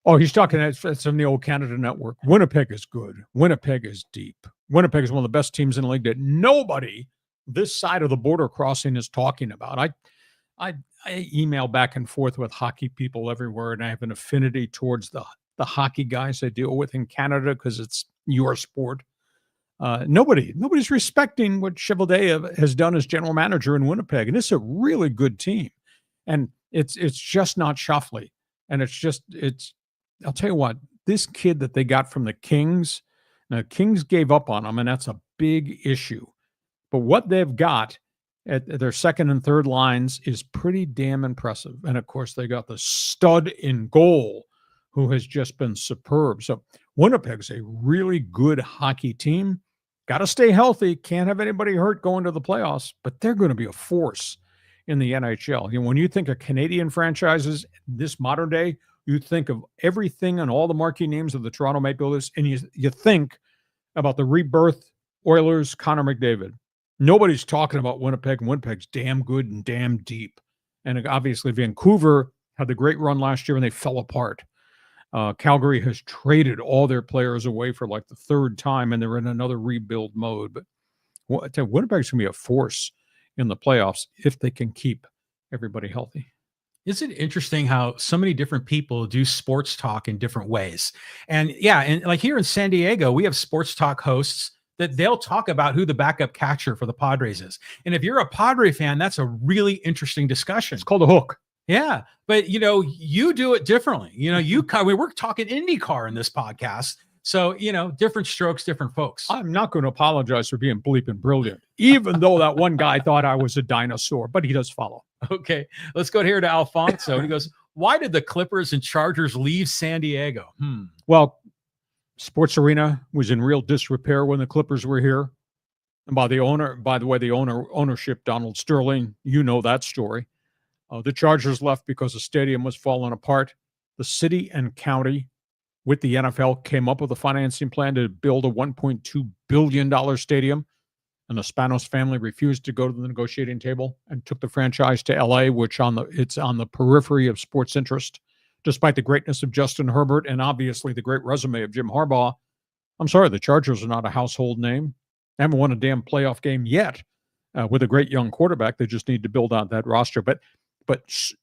Oh, he's talking that's from the old Canada Network. Winnipeg is good. Winnipeg is deep. Winnipeg is one of the best teams in the league that nobody this side of the border crossing is talking about. I email back and forth with hockey people everywhere, and I have an affinity towards the hockey guys I deal with in Canada because it's your sport. Nobody's respecting what Chevalier has done as general manager in Winnipeg, and it's a really good team. And it's just not Shoffley, and it's. I'll tell you what, this kid that they got from the Kings, now Kings gave up on him, and that's a big issue. But what they've got at their second and third lines is pretty damn impressive. And, of course, they got the stud in goal who has just been superb. So Winnipeg's a really good hockey team. Got to stay healthy. Can't have anybody hurt going to the playoffs, but they're going to be a force in the NHL. You know, when you think of Canadian franchises this modern day, you think of everything and all the marquee names of the Toronto Maple Leafs, and you think about the rebirth Oilers, Connor McDavid. Nobody's talking about Winnipeg, and Winnipeg's damn good and damn deep. And obviously Vancouver had the great run last year, and they fell apart. Calgary has traded all their players away for like the 3rd time, and they're in another rebuild mode. But Winnipeg's going to be a force in the playoffs if they can keep everybody healthy. Isn't it interesting how so many different people do sports talk in different ways? And yeah, and like here in San Diego, we have sports talk hosts that they'll talk about who the backup catcher for the Padres is. And if you're a Padre fan, that's a really interesting discussion. It's called a hook. Yeah, but you do it differently. We're talking IndyCar in this podcast, so different strokes, different folks. I'm not going to apologize for being bleeping brilliant, even though that one guy thought I was a dinosaur, but he does follow. Okay, let's go here to Alfonso. He goes, "Why did the Clippers and Chargers leave San Diego?" Well, Sports Arena was in real disrepair when the Clippers were here, and by the way, the ownership, Donald Sterling, you know that story. The Chargers left because the stadium was falling apart. The city and county, with the NFL, came up with a financing plan to build a $1.2 billion stadium, and the Spanos family refused to go to the negotiating table and took the franchise to LA, which it's on the periphery of sports interest. Despite the greatness of Justin Herbert and obviously the great resume of Jim Harbaugh, I'm sorry, the Chargers are not a household name. They haven't won a damn playoff game yet. With a great young quarterback, they just need to build out that roster. But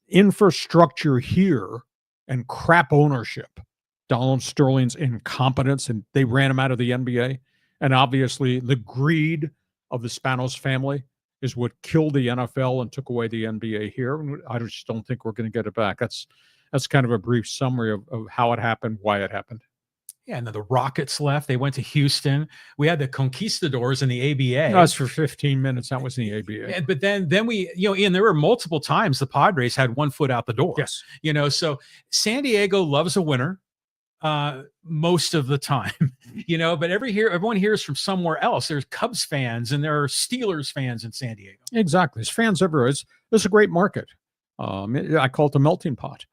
infrastructure here and crap ownership, Donald Sterling's incompetence, and they ran him out of the NBA. And obviously the greed of the Spanos family is what killed the NFL and took away the NBA here. And I just don't think we're going to get it back. That's kind of a brief summary of how it happened, why it happened. Yeah, and then the Rockets left. They went to Houston. We had the Conquistadors in the ABA. That's for 15 minutes. That was in the ABA. But then we, Ian, there were multiple times the Padres had one foot out the door. Yes. So San Diego loves a winner most of the time, but everyone hears from somewhere else. There's Cubs fans and there are Steelers fans in San Diego. Exactly. There's fans everywhere. It's a great market. I call it the melting pot.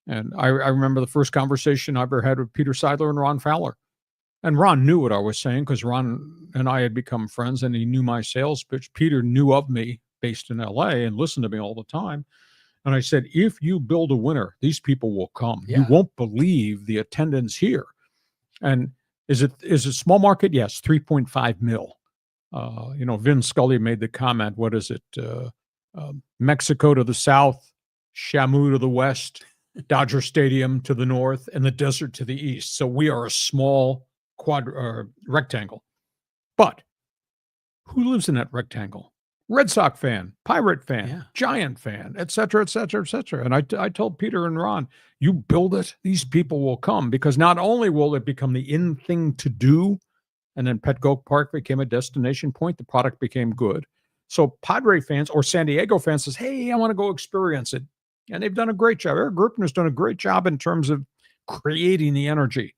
And I remember the first conversation I ever had with Peter Seidler and Ron Fowler. And Ron knew what I was saying because Ron and I had become friends and he knew my sales pitch. Peter knew of me based in LA and listened to me all the time. And I said, if you build a winner, these people will come. Yeah. You won't believe the attendance here. And is it small market? Yes, 3.5 mil. Vin Scully made the comment, what is it? Mexico to the south, Shamu to the west, Dodger Stadium to the north, and the desert to the east. So we are a small rectangle. But who lives in that rectangle? Red Sox fan, Pirate fan, Giant fan, et cetera, et cetera, et cetera. And I told Peter and Ron, you build it, these people will come, because not only will it become the in thing to do, and then Petco Park became a destination point, the product became good. So Padre fans or San Diego fans says, hey, I want to go experience it. And they've done a great job. Eric Griffin has done a great job in terms of creating the energy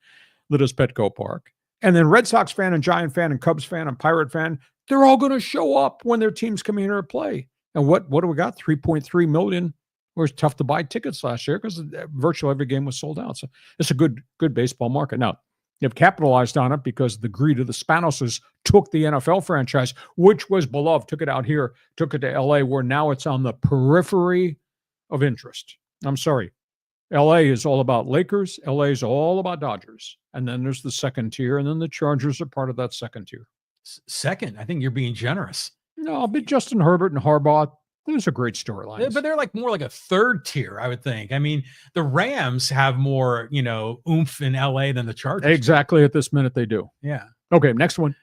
that is Petco Park. And then Red Sox fan and Giant fan and Cubs fan and Pirate fan, they're all going to show up when their teams come here to play. And what do we got? 3.3 million. It was tough to buy tickets last year because virtually every game was sold out. So it's a good baseball market. Now, they've capitalized on it because the greed of the Spanoses took the NFL franchise, which was beloved, took it out here, took it to LA, where now it's on the periphery of interest. I'm sorry. LA is all about Lakers. LA is all about Dodgers. And then there's the second tier, and then the Chargers are part of that second tier. Second, I think you're being generous. No, but Justin Herbert and Harbaugh, those are great storylines. But they're more like a third tier, I would think. I mean, the Rams have more, oomph in LA than the Chargers. Exactly. At this minute, they do. Yeah. Okay, next one.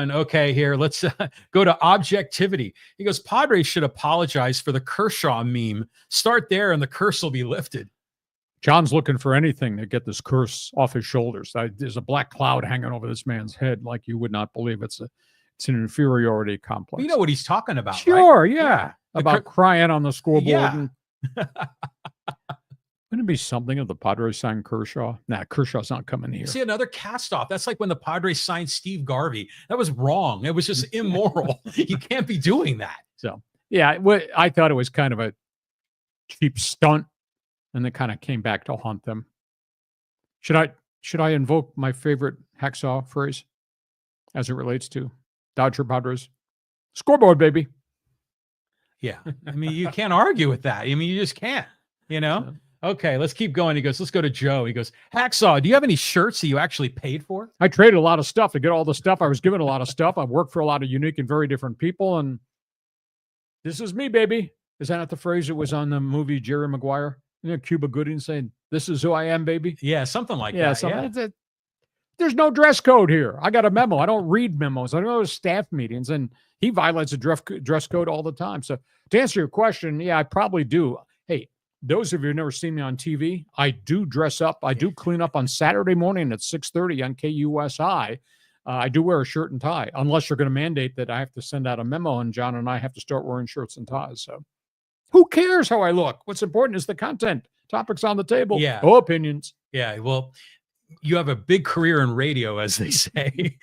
Okay, here. Let's go to objectivity. He goes, Padres should apologize for the Kershaw meme. Start there and the curse will be lifted. John's looking for anything to get this curse off his shoulders. There's a black cloud hanging over this man's head like you would not believe. It's an inferiority complex. You know what he's talking about, sure, right? Yeah. About crying on the scoreboard. Yeah. Wouldn't it be something if the Padres signed Kershaw? Nah, Kershaw's not coming here. See, another cast off. That's like when the Padres signed Steve Garvey. That was wrong. It was just immoral. You can't be doing that. So, yeah, I thought it was kind of a cheap stunt, and it kind of came back to haunt them. Should I invoke my favorite hacksaw phrase as it relates to Dodger Padres? Scoreboard, baby. Yeah. I mean, you can't argue with that. I mean, you just can't, Okay, let's keep going. He goes, let's go to Joe. He goes, Hacksaw, do you have any shirts that you actually paid for? I traded a lot of stuff to get all the stuff. I was given a lot of stuff. I've worked for a lot of unique and very different people. And this is me, baby. Is that not the phrase that was on the movie Jerry Maguire? Cuba Gooding saying, this is who I am, baby. Yeah, something like that. Yeah. There's no dress code here. I got a memo. I don't read memos. I don't go to staff meetings. And he violates a dress code all the time. So to answer your question, yeah, I probably do. Hey, those of you who've never seen me on TV, I do dress up. I do clean up on Saturday morning at 6:30 on KUSI. I do wear a shirt and tie, unless you're going to mandate that I have to send out a memo and John and I have to start wearing shirts and ties. So who cares how I look? What's important is the content. Topics on the table. Yeah. No opinions. Yeah. Well, you have a big career in radio, as they say.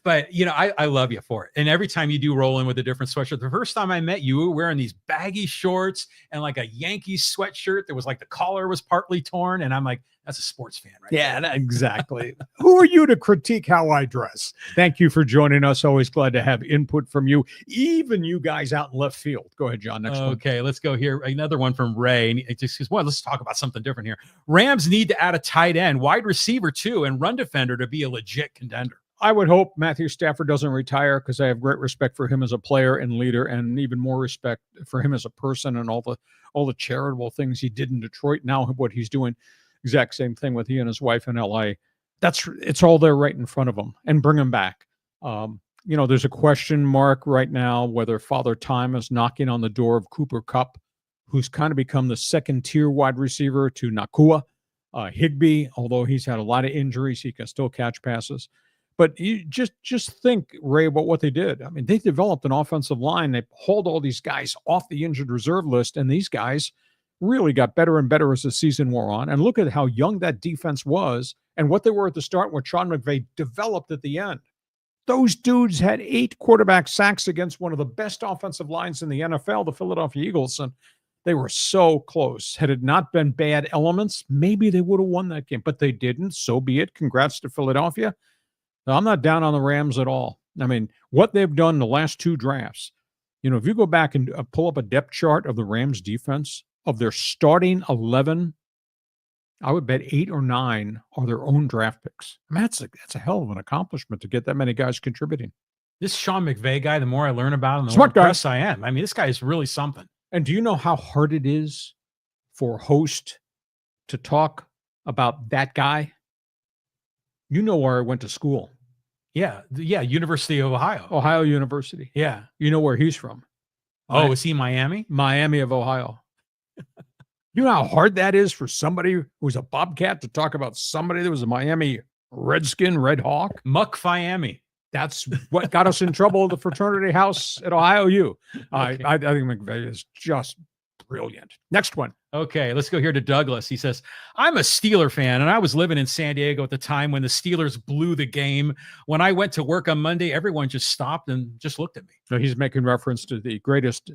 But, you know, I love you for it. And every time you do roll in with a different sweatshirt, the first time I met you, you were wearing these baggy shorts and like a Yankees sweatshirt that was like the collar was partly torn. And I'm like, that's a sports fan, right? Yeah, exactly. Who are you to critique how I dress? Thank you for joining us. Always glad to have input from you, even you guys out in left field. Go ahead, John. Next one. Okay, let's go here. Another one from Ray. And it just says, well, let's talk about something different here. Rams need to add a tight end, wide receiver too, and run defender to be a legit contender. I would hope Matthew Stafford doesn't retire, because I have great respect for him as a player and leader, and even more respect for him as a person and all the charitable things he did in Detroit. Now what he's doing, exact same thing with he and his wife in LA. It's all there right in front of him, and bring him back. You know, there's a question mark right now whether Father Time is knocking on the door of Cooper Kupp, who's kind of become the second tier wide receiver to Nakua. Higbee, although he's had a lot of injuries, he can still catch passes. But you just think, Ray, about what they did. I mean, they developed an offensive line. They hauled all these guys off the injured reserve list, and these guys really got better and better as the season wore on. And look at how young that defense was and what they were at the start, what Sean McVay developed at the end. Those dudes had 8 quarterback sacks against one of the best offensive lines in the NFL, the Philadelphia Eagles, and they were so close. Had it not been bad elements, maybe they would have won that game, but they didn't. So be it. Congrats to Philadelphia. Now, I'm not down on the Rams at all. I mean, what they've done in the last 2 drafts, you know, if you go back and pull up a depth chart of the Rams defense, of their starting 11, I would bet 8 or 9 are their own draft picks. I mean, that's a hell of an accomplishment to get that many guys contributing. This Sean McVay guy, the more I learn about him, the Smart more guy. impressed I am. I mean, this guy is really something. And do you know how hard it is for a host to talk about that guy? You know where I went to school. Yeah. University of Ohio. Ohio University. Yeah. You know where he's from. Oh, is he Miami? Miami of Ohio. You know how hard that is for somebody who's a Bobcat to talk about somebody that was a Miami Redskin, Red Hawk? Muck Miami. That's what got us in trouble at the fraternity house at Ohio U. Okay. I think McVay is just brilliant. Next one. Okay, let's go here to Douglas. He says, I'm a Steeler fan, and I was living in San Diego at the time when the Steelers blew the game. When I went to work on Monday, everyone just stopped and just looked at me. So he's making reference to the greatest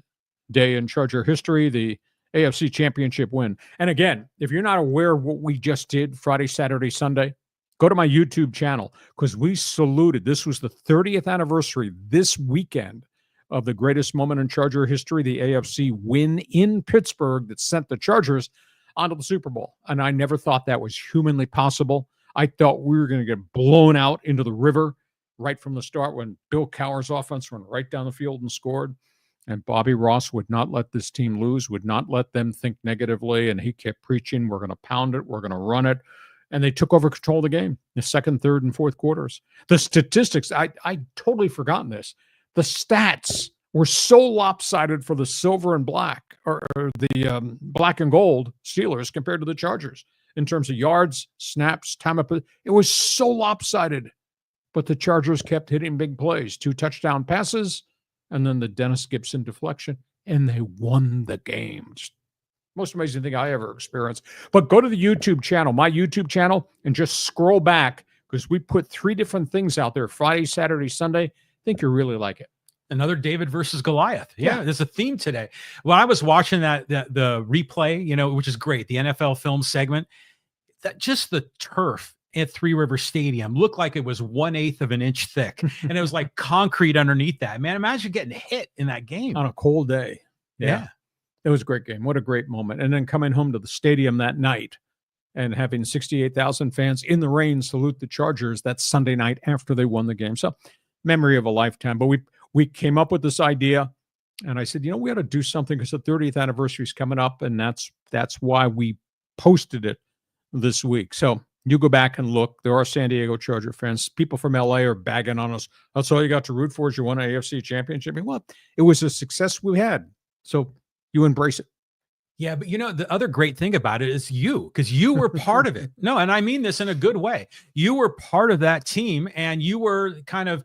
day in Charger history, the AFC Championship win. And again, if you're not aware of what we just did Friday, Saturday, Sunday, go to my YouTube channel, because we saluted. This was the 30th anniversary this weekend of the greatest moment in Charger history, the AFC win in Pittsburgh that sent the Chargers onto the Super Bowl. And I never thought that was humanly possible. I thought we were going to get blown out into the river right from the start when Bill Cowher's offense went right down the field and scored. And Bobby Ross would not let this team lose, would not let them think negatively. And he kept preaching, we're going to pound it, we're going to run it. And they took over control of the game, the second, third, and fourth quarters. The statistics, I totally forgotten this. The stats were so lopsided for the silver and black, or the black and gold Steelers compared to the Chargers in terms of yards, snaps, time up. It was so lopsided, but the Chargers kept hitting big plays, 2 touchdown passes, and then the Dennis Gibson deflection, and they won the game. Just most amazing thing I ever experienced. But go to the YouTube channel, my YouTube channel, and just scroll back, because we put 3 different things out there, Friday, Saturday, Sunday. I think you'll really like it. Another David versus Goliath. Yeah, there's a theme today. When I was watching the replay, you know, which is great, the NFL film segment, that just the turf at Three River Stadium looked like it was 1/8 of an inch thick, and it was like concrete underneath that. Man, imagine getting hit in that game on a cold day. Yeah. It was a great game. What a great moment. And then coming home to the stadium that night and having 68,000 fans in the rain salute the Chargers that Sunday night after they won the game. So memory of a lifetime. But we came up with this idea, and I said, you know, we ought to do something because the 30th anniversary is coming up, and that's why we posted it this week. So you go back and look. There are San Diego Charger fans. People from LA are bagging on us. That's all you got to root for is you won an AFC championship. I mean, well, it was a success we had. So you embrace it. Yeah, but the other great thing about it is because you were part of it. No, and I mean this in a good way. You were part of that team, and you were kind of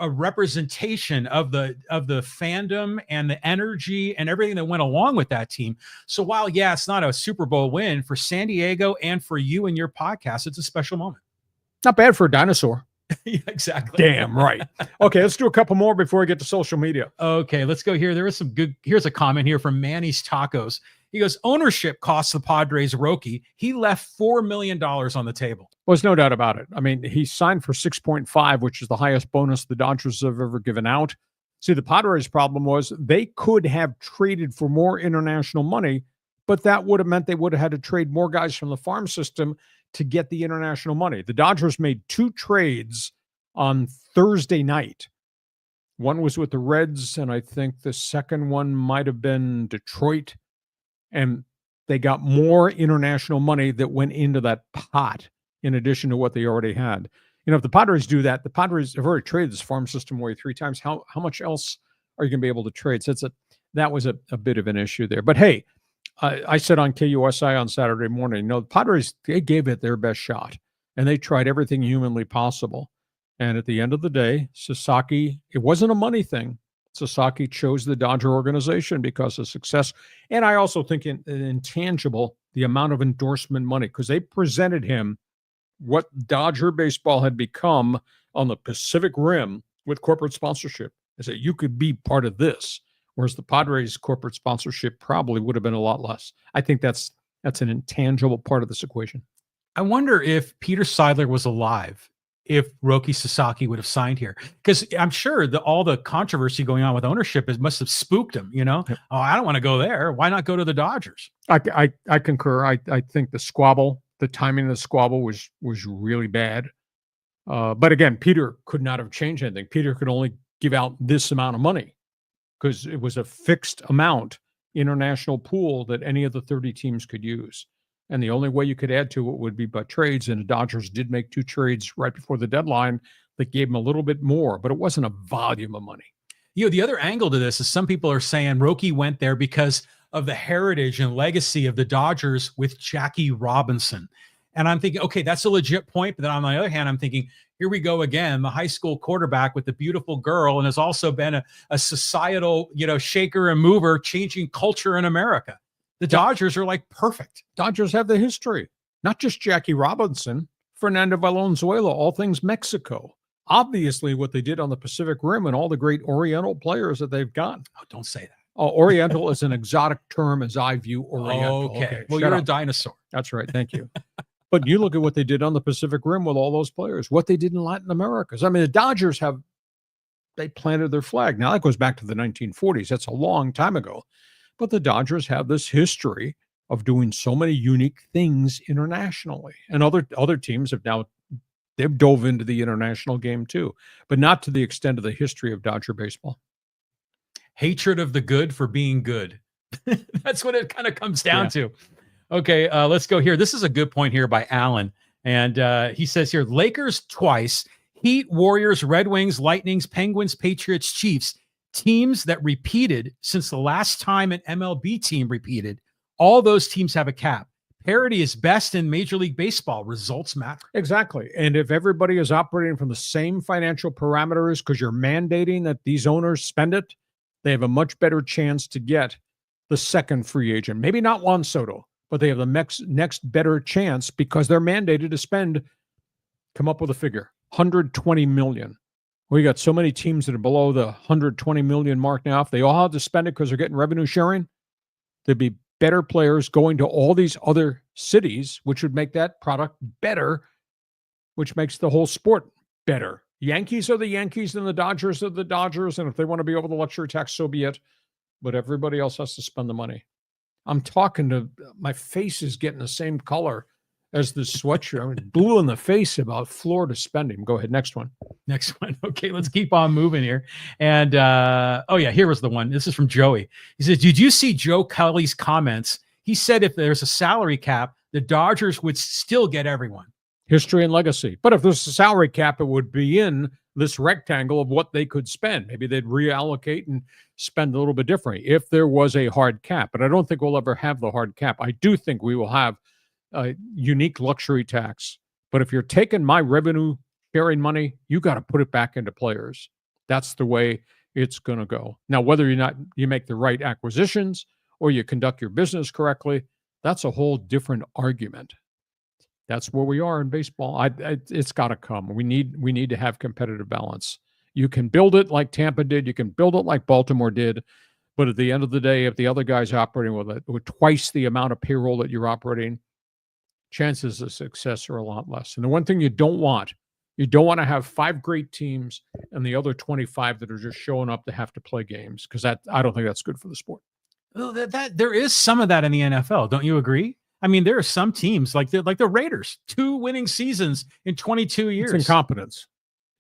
a representation of the fandom and the energy and everything that went along with that team. So while it's not a Super Bowl win for San Diego and for you and your podcast, it's a special moment. Not bad for a dinosaur. Yeah, exactly. Damn right. Okay, let's do a couple more before we get to social media. Okay, let's go here. There is some good. Here's a comment here from Manny's Tacos. He goes, ownership costs the Padres Roki. He left $4 million on the table. Well, there's no doubt about it. I mean, he signed for 6.5, which is the highest bonus the Dodgers have ever given out. See, the Padres' problem was they could have traded for more international money, but that would have meant they would have had to trade more guys from the farm system to get the international money. The Dodgers made 2 trades on Thursday night. One was with the Reds, and I think the second one might have been Detroit. And they got more international money that went into that pot in addition to what they already had. If the Padres do that, the Padres have already traded this farm system away 3 times. How much else are you going to be able to trade? So that was a bit of an issue there. But hey, I said on KUSI on Saturday morning, the Padres, they gave it their best shot, and they tried everything humanly possible. And at the end of the day, Sasaki, it wasn't a money thing. Sasaki chose the Dodger organization because of success. And I also think intangible, the amount of endorsement money, because they presented him what Dodger baseball had become on the Pacific Rim with corporate sponsorship. They said, you could be part of this. Whereas the Padres corporate sponsorship probably would have been a lot less. I think that's an intangible part of this equation. I wonder if Peter Seidler was alive, if Roki Sasaki would have signed here, because I'm sure all the controversy going on with ownership must have spooked him. Yep. Oh, I don't want to go there. Why not go to the Dodgers? I concur. I think the squabble, the timing of the squabble was really bad. But again, Peter could not have changed anything. Peter could only give out this amount of money because it was a fixed amount international pool that any of the 30 teams could use. And the only way you could add to it would be by trades. And the Dodgers did make 2 trades right before the deadline that gave them a little bit more, but it wasn't a volume of money. The other angle to this is some people are saying Roki went there because of the heritage and legacy of the Dodgers with Jackie Robinson. And I'm thinking, okay, that's a legit point. But then on the other hand, I'm thinking, here we go again, the high school quarterback with the beautiful girl and has also been a societal, shaker and mover, changing culture in America. The Dodgers are like perfect. Dodgers have the history, not just Jackie Robinson, Fernando Valenzuela, all things Mexico. Obviously, what they did on the Pacific Rim and all the great Oriental players that they've got. Oh, don't say that. Oriental is an exotic term as I view Oriental. Okay. Well, you're a dinosaur. That's right. Thank you. But you look at what they did on the Pacific Rim with all those players, what they did in Latin America. I mean, the Dodgers they planted their flag. Now, that goes back to the 1940s. That's a long time ago. But the Dodgers have this history of doing so many unique things internationally. And other teams they've dove into the international game too, but not to the extent of the history of Dodger baseball. Hatred of the good for being good. That's what it kind of comes down to. Okay, let's go here. This is a good point here by Alan. And he says here, Lakers twice, Heat, Warriors, Red Wings, Lightnings, Penguins, Patriots, Chiefs. Teams that repeated since the last time an MLB team repeated. All those teams have a cap. Parity is best in Major League Baseball. Results matter. Exactly. And if everybody is operating from the same financial parameters because you're mandating that these owners spend it, they have a much better chance to get the second free agent. Maybe not Juan Soto, but they have the next better chance because they're mandated to come up with a figure, $120 million. We got so many teams that are below the 120 million mark now. If they all had to spend it because they're getting revenue sharing, there'd be better players going to all these other cities, which would make that product better, which makes the whole sport better. Yankees are the Yankees and the Dodgers are the Dodgers. And if they want to be over the luxury tax, so be it. But everybody else has to spend the money. I'm talking to, my face is getting the same color as the sweatshirt. I mean, blue in the face about Florida spending. Go ahead. Next one. Okay, let's keep on moving here. And here was the one. This is from Joey. He says, did you see Joe Kelly's comments? He said if there's a salary cap, the Dodgers would still get everyone. History and legacy. But if there's a salary cap, it would be in this rectangle of what they could spend. Maybe they'd reallocate and spend a little bit differently if there was a hard cap. But I don't think we'll ever have the hard cap. I do think we will have a unique luxury tax. But if you're taking my revenue sharing money, you got to put it back into players. That's the way it's going to go. Now, whether you make the right acquisitions or you conduct your business correctly, that's a whole different argument. That's where we are in baseball. It's got to come. We need to have competitive balance. You can build it like Tampa did. You can build it like Baltimore did. But at the end of the day, if the other guy's operating with twice the amount of payroll that you're operating, chances of success are a lot less. And the one thing you don't want to have 5 great teams and the other 25 that are just showing up to have to play games, because I don't think that's good for the sport. Well, that there is some of that in the NFL. Don't you agree? I mean, there are some teams like the Raiders, 2 winning seasons in 22 years. It's incompetence.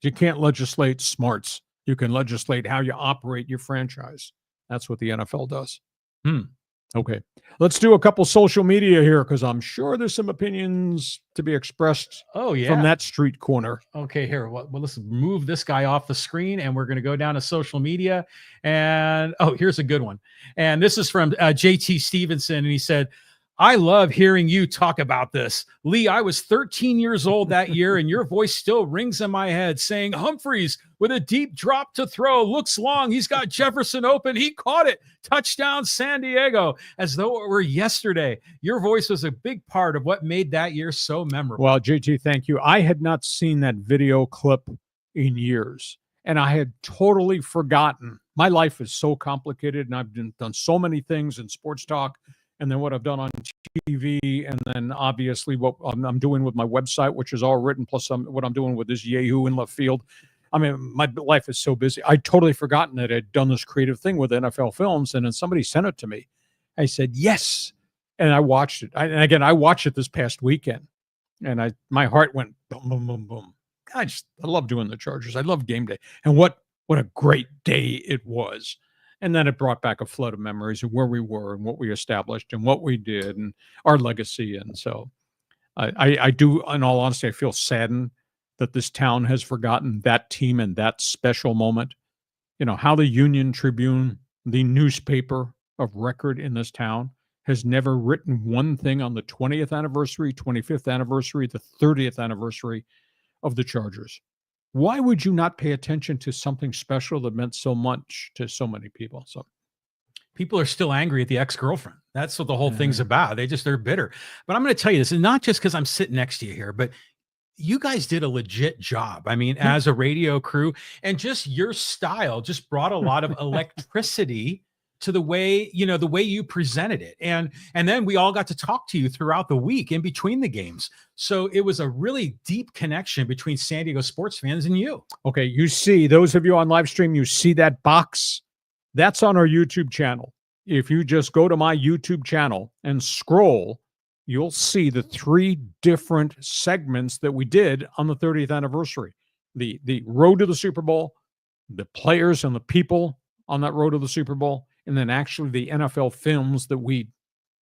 You can't legislate smarts. You can legislate how you operate your franchise. That's what the NFL does. Okay. Let's do a couple social media here, because I'm sure there's some opinions to be expressed from that street corner. Okay, here. Well, let's move this guy off the screen, and we're going to go down to social media. And, here's a good one. And this is from JT Stevenson, and he said, I love hearing you talk about this. Lee, I was 13 years old that year, and your voice still rings in my head saying, Humphreys with a deep drop to throw, looks long. He's got Jefferson open. He caught it. Touchdown, San Diego, as though it were yesterday. Your voice was a big part of what made that year so memorable. Well, JT, thank you. I had not seen that video clip in years, and I had totally forgotten. My life is so complicated, and I've done so many things in sports talk, and then what I've done on TV, and then obviously what I'm doing with my website, which is all written, plus what I'm doing with this Yahoo in left field. I mean, my life is so busy. I'd totally forgotten that I'd done this creative thing with NFL Films, and then somebody sent it to me. I said, yes, and I watched it. And again, I watched it this past weekend, and my heart went boom, boom, boom, boom. I love doing the Chargers. I love game day. And what a great day it was. And then it brought back a flood of memories of where we were and what we established and what we did and our legacy. And so I do, in all honesty, I feel saddened that this town has forgotten that team and that special moment. You know, how the Union Tribune, the newspaper of record in this town, has never written one thing on the 20th anniversary, 25th anniversary, the 30th anniversary of the Chargers. Why would you not pay attention to something special that meant so much to so many people? So people are still angry at the ex-girlfriend. That's what the whole thing's about. They're bitter. But I'm going to tell you this, and not just because I'm sitting next to you here, but you guys did a legit job. I mean, as a radio crew, and just your style just brought a lot of electricity to the way you presented it. And then we all got to talk to you throughout the week in between the games. So it was a really deep connection between San Diego sports fans and you. Okay. You see, those of you on live stream, you see that box? That's on our YouTube channel. If you just go to my YouTube channel and scroll, you'll see the 3 different segments that we did on the 30th anniversary. The road to the Super Bowl, the players and the people on that road to the Super Bowl, and then actually the NFL films that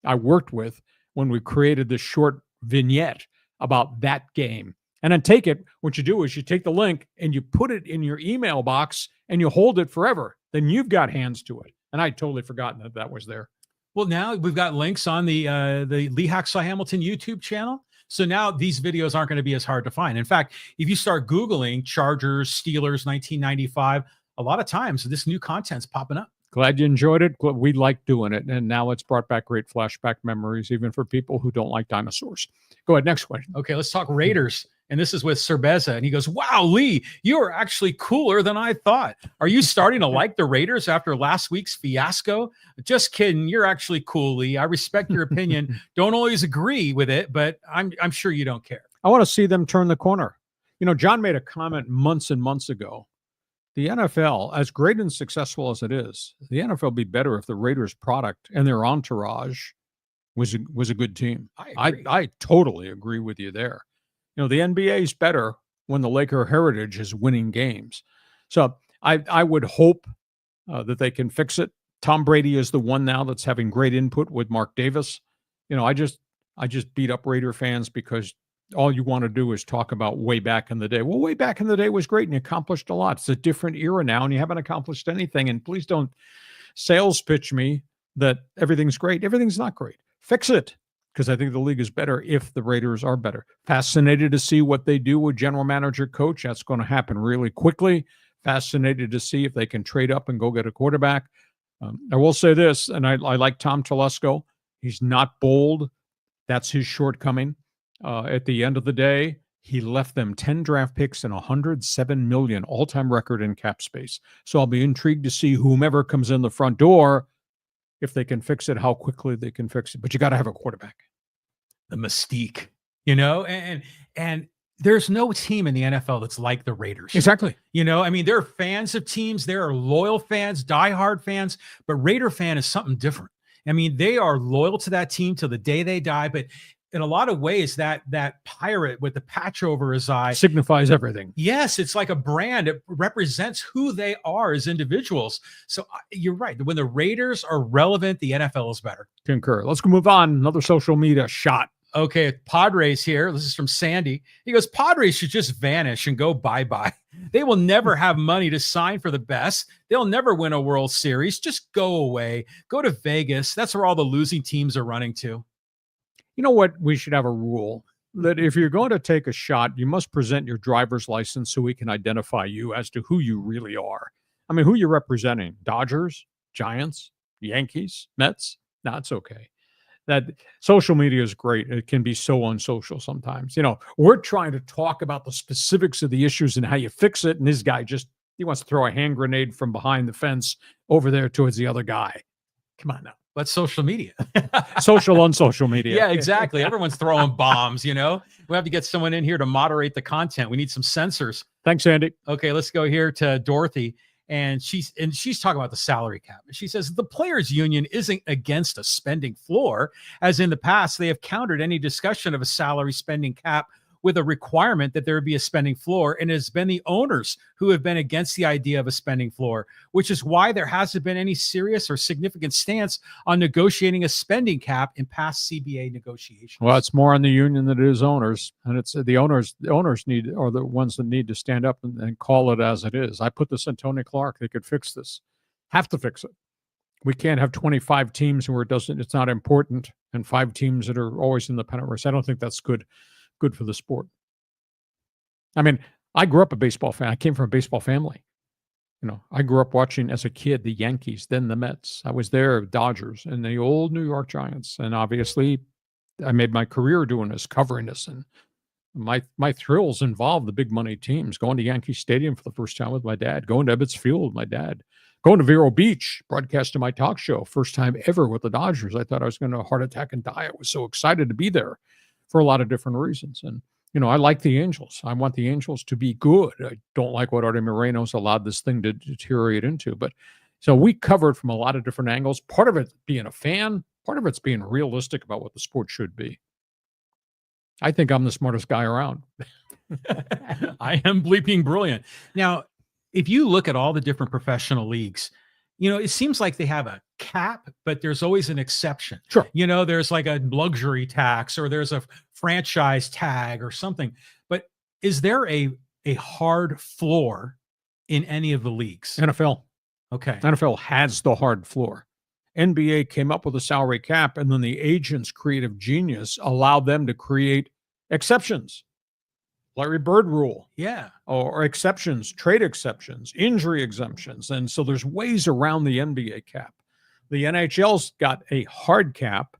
I worked with when we created this short vignette about that game. And then what you do is you take the link and you put it in your email box and you hold it forever. Then you've got hands to it. And I'd totally forgotten that was there. Well, now we've got links on the Lee Hacksaw Hamilton YouTube channel. So now these videos aren't going to be as hard to find. In fact, if you start Googling Chargers, Steelers, 1995, a lot of times this new content's popping up. Glad you enjoyed it. We like doing it. And now it's brought back great flashback memories, even for people who don't like dinosaurs. Go ahead. Next question. Okay, let's talk Raiders. And this is with Cerbeza. And he goes, wow, Lee, you are actually cooler than I thought. Are you starting to like the Raiders after last week's fiasco? Just kidding. You're actually cool, Lee. I respect your opinion. Don't always agree with it, but I'm sure you don't care. I want to see them turn the corner. You know, John made a comment months and months ago. The NFL, as great and successful as it is, the NFL would be better if the Raiders product and their entourage was a good team. I totally agree with you there. You know, the NBA is better when the Laker heritage is winning games. So I would hope that they can fix it. Tom Brady is the one now that's having great input with Mark Davis. You know, I just beat up Raider fans because all you want to do is talk about way back in the day. Well, way back in the day was great and you accomplished a lot. It's a different era now and you haven't accomplished anything. And please don't sales pitch me that everything's great. Everything's not great. Fix it, because I think the league is better if the Raiders are better. Fascinated to see what they do with general manager coach. That's going to happen really quickly. Fascinated to see if they can trade up and go get a quarterback. I will say this, and I like Tom Telesco. He's not bold. That's his shortcoming. At the end of the day, he left them 10 draft picks and $107 million, all-time record in cap space. So I'll be intrigued to see whomever comes in the front door, if they can fix it, how quickly they can fix it. But you got to have a quarterback. The mystique, you know, and there's no team in the NFL that's like the Raiders. Exactly. You know, I mean, there are fans of teams, there are loyal fans, diehard fans, but Raider fan is something different. I mean, they are loyal to that team till the day they die, but in a lot of ways, that pirate with the patch over his eye signifies everything. Yes, it's like a brand. It represents who they are as individuals. So you're right. When the Raiders are relevant, the NFL is better. Concur. Let's go move on. Another social media shot. Okay, Padres here. This is from Sandy. He goes, Padres should just vanish and go bye-bye. They will never have money to sign for the best. They'll never win a World Series. Just go away. Go to Vegas. That's where all the losing teams are running to. You know what? We should have a rule that if you're going to take a shot, you must present your driver's license so we can identify you as to who you really are. I mean, who you're representing? Dodgers, Giants, Yankees, Mets? No, it's okay. That social media is great. It can be so unsocial sometimes. You know, we're trying to talk about the specifics of the issues and how you fix it. And this guy he wants to throw a hand grenade from behind the fence over there towards the other guy. Come on now. But social media. Social on social media. Yeah, exactly. Everyone's throwing bombs, you know. We have to get someone in here to moderate the content. We need some censors. Thanks, Andy. Okay, let's go here to Dorothy. And she's talking about the salary cap. She says the players union isn't against a spending floor. As in the past, they have countered any discussion of a salary spending cap with a requirement that there would be a spending floor, and it has been the owners who have been against the idea of a spending floor, which is why there hasn't been any serious or significant stance on negotiating a spending cap in past CBA negotiations. Well, it's more on the union than it is owners, and it's the owners. The owners are the ones that need to stand up and call it as it is. I put this on Tony Clark. They could fix this. Have to fix it. We can't have 25 teams where it's not important, and 5 teams that are always in the pennant race. I don't think that's good for the sport. I mean, I grew up a baseball fan. I came from a baseball family. You know, I grew up watching as a kid the Yankees, then the Mets. I was there, Dodgers, and the old New York Giants. And obviously, I made my career doing this, covering this. And my thrills involved the big money teams. Going to Yankee Stadium for the first time with my dad. Going to Ebbets Field with my dad. Going to Vero Beach, broadcasting my talk show. First time ever with the Dodgers. I thought I was going to have a heart attack and die. I was so excited to be there for a lot of different reasons. And, you know, I like the Angels. I want the Angels to be good. I don't like what Artie Moreno's allowed this thing to deteriorate into. But so we covered from a lot of different angles. Part of it being a fan, part of it's being realistic about what the sport should be. I think I'm the smartest guy around. I am bleeping brilliant. Now, if you look at all the different professional leagues, you know, it seems like they have a cap, but there's always an exception. Sure. You know, there's like a luxury tax or there's a franchise tag or something. But is there a hard floor in any of the leagues? NFL. Okay. NFL has the hard floor. NBA came up with a salary cap, and then the agent's creative genius allowed them to create exceptions. Larry Bird rule. Yeah. Or exceptions, trade exceptions, injury exemptions. And so there's ways around the NBA cap. The NHL's got a hard cap,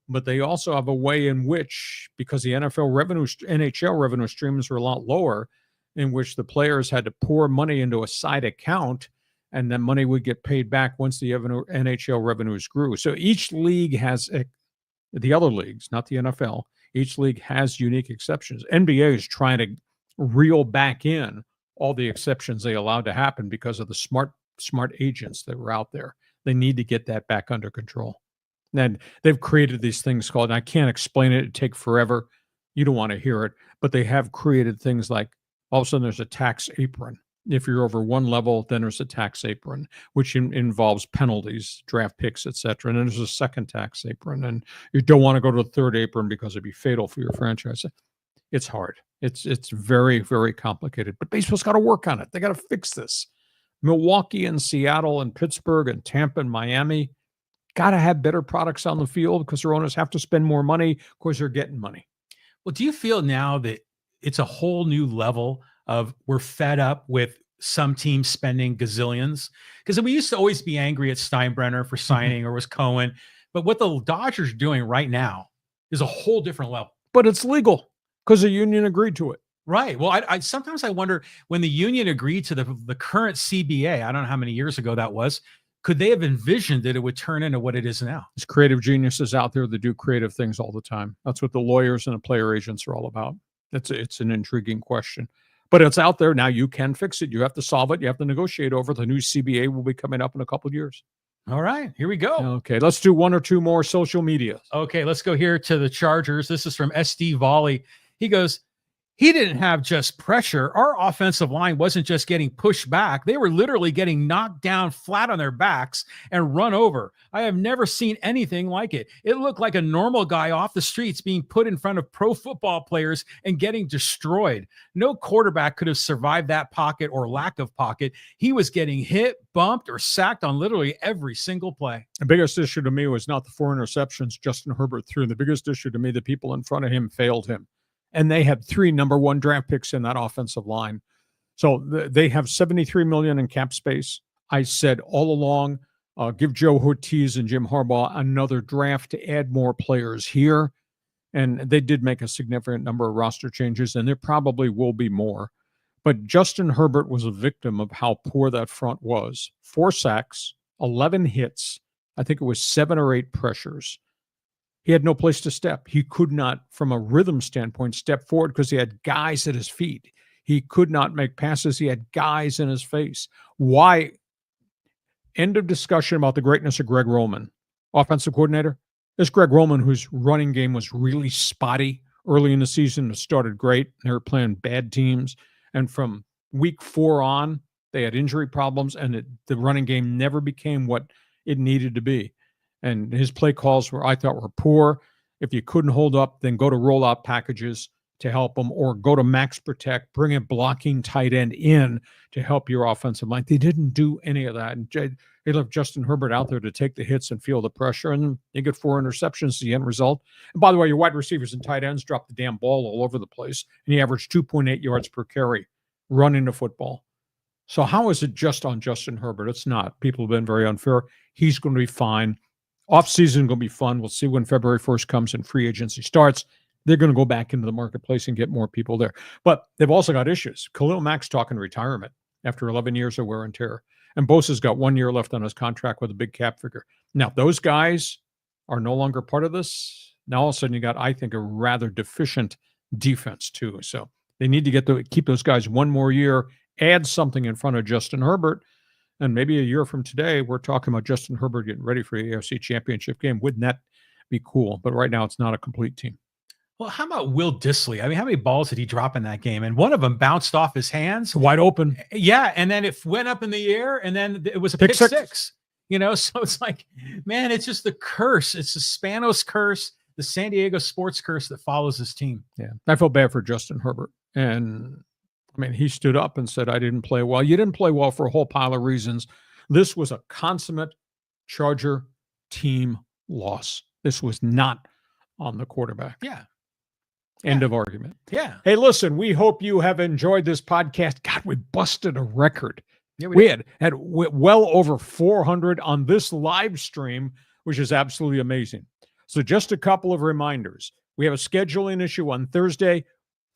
but they also have a way in which, because the NHL revenue streams are a lot lower, in which the players had to pour money into a side account, and then money would get paid back once the NHL revenues grew. So each league has, the other leagues, not the NFL, each league has unique exceptions. NBA is trying to reel back in all the exceptions they allowed to happen because of the smart agents that were out there. They need to get that back under control. And they've created these things called, and I can't explain it, it'd take forever. You don't want to hear it, but they have created things like, all of a sudden there's a tax apron. If you're over one level, then there's a tax apron, which involves penalties, draft picks, etc. And then there's a second tax apron, and you don't want to go to a third apron because it'd be fatal for your franchise. It's hard. It's very, very complicated. But baseball's got to work on it. They got to fix this. Milwaukee and Seattle and Pittsburgh and Tampa and Miami got to have better products on the field because their owners have to spend more money because they're getting money. Well, do you feel now that it's a whole new level of we're fed up with some teams spending gazillions? Because we used to always be angry at Steinbrenner for signing or was Cohen. But what the Dodgers are doing right now is a whole different level. But it's legal because the union agreed to it. Right. Well, I sometimes I wonder when the union agreed to the current CBA, I don't know how many years ago that was, could they have envisioned that it would turn into what it is now? There's creative geniuses out there that do creative things all the time. That's what the lawyers and the player agents are all about. It's an intriguing question. But it's out there now. You can fix it. You have to solve it. You have to negotiate over it. The new CBA will be coming up in a couple of years. All right, here we go. Okay, let's do one or two more social media. Okay, let's go here to the Chargers. This is from SD Volley. He goes, he didn't have just pressure. Our offensive line wasn't just getting pushed back. They were literally getting knocked down flat on their backs and run over. I have never seen anything like it. It looked like a normal guy off the streets being put in front of pro football players and getting destroyed. No quarterback could have survived that pocket or lack of pocket. He was getting hit, bumped, or sacked on literally every single play. The biggest issue to me was not the 4 interceptions Justin Herbert threw. The biggest issue to me, the people in front of him failed him. And they had 3 number 1 draft picks in that offensive line. So they have $73 million in cap space. I said all along, give Joe Ortiz and Jim Harbaugh another draft to add more players here. And they did make a significant number of roster changes, and there probably will be more. But Justin Herbert was a victim of how poor that front was. 4 sacks, 11 hits. I think it was 7 or 8 pressures. He had no place to step. He could not, from a rhythm standpoint, step forward because he had guys at his feet. He could not make passes. He had guys in his face. Why? End of discussion about the greatness of Greg Roman, offensive coordinator. This Greg Roman, whose running game was really spotty early in the season, it started great. They were playing bad teams. And from week 4 on, they had injury problems, and the running game never became what it needed to be. And his play calls I thought were poor. If you couldn't hold up, then go to rollout packages to help them, or go to max protect, bring a blocking tight end in to help your offensive line. They didn't do any of that. And they left Justin Herbert out there to take the hits and feel the pressure, and you get 4 interceptions, the end result. And by the way, your wide receivers and tight ends dropped the damn ball all over the place, and he averaged 2.8 yards per carry running the football. So how is it just on Justin Herbert? It's not. People have been very unfair. He's going to be fine. Offseason going to be fun. We'll see when February 1st comes and free agency starts. They're going to go back into the marketplace and get more people there. But they've also got issues. Khalil Mack's talking retirement after 11 years of wear and tear. And Bosa's got 1 year left on his contract with a big cap figure. Now, those guys are no longer part of this. Now, all of a sudden, you got, I think, a rather deficient defense, too. So they need to keep those guys 1 more year, add something in front of Justin Herbert. And maybe a year from today, we're talking about Justin Herbert getting ready for the AFC Championship game. Wouldn't that be cool? But right now, it's not a complete team. Well, how about Will Dissly? I mean, how many balls did he drop in that game? And one of them bounced off his hands. Wide open. Yeah, and then it went up in the air, and then it was a pick six. You know, so it's like, man, it's just the curse. It's the Spanos curse, the San Diego sports curse that follows this team. Yeah, I feel bad for Justin Herbert. And I mean, he stood up and said, I didn't play well. You didn't play well for a whole pile of reasons. This was a consummate Charger team loss. This was not on the quarterback. Yeah. End of argument. Yeah. Hey, listen, we hope you have enjoyed this podcast. God, we busted a record. Yeah, we had well over 400 on this live stream, which is absolutely amazing. So just a couple of reminders. We have a scheduling issue on Thursday.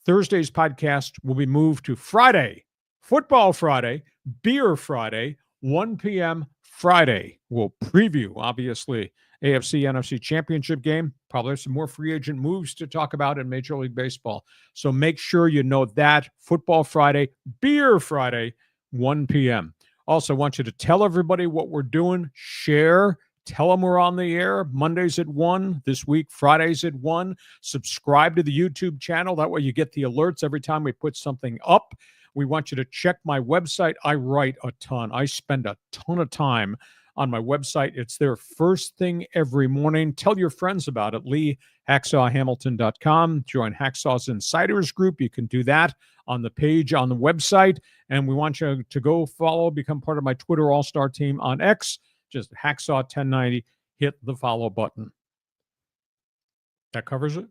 Thursday's podcast will be moved to Friday, Football Friday, Beer Friday, 1 p.m. Friday. We'll preview, obviously, AFC, NFC championship game. Probably some more free agent moves to talk about in Major League Baseball. So make sure you know that. Football Friday, Beer Friday, 1 p.m. Also want you to tell everybody what we're doing. Share. Tell them we're on the air. Mondays at 1. This week, Fridays at 1. Subscribe to the YouTube channel. That way you get the alerts every time we put something up. We want you to check my website. I write a ton. I spend a ton of time on my website. It's there first thing every morning. Tell your friends about it. LeeHacksawHamilton.com. Join Hacksaw's Insiders Group. You can do that on the page on the website. And we want you to go follow, become part of my Twitter All-Star team on X. Just Hacksaw1090. Hit the follow button. That covers it.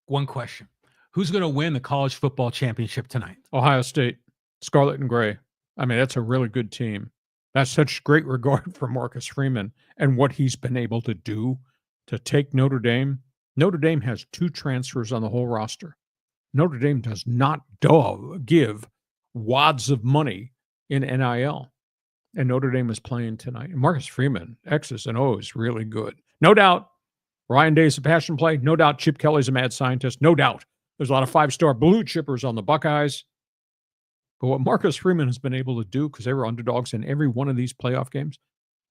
One question. Who's going to win the college football championship tonight? Ohio State, Scarlet and Gray. I mean, that's a really good team. That's such great regard for Marcus Freeman and what he's been able to do to take Notre Dame. Notre Dame has 2 transfers on the whole roster. Notre Dame does not give wads of money in NIL. And Notre Dame is playing tonight. And Marcus Freeman, X's and O's, really good. No doubt, Ryan Day's a passion play. No doubt, Chip Kelly's a mad scientist. No doubt, there's a lot of 5-star blue chippers on the Buckeyes. But what Marcus Freeman has been able to do, because they were underdogs in every one of these playoff games,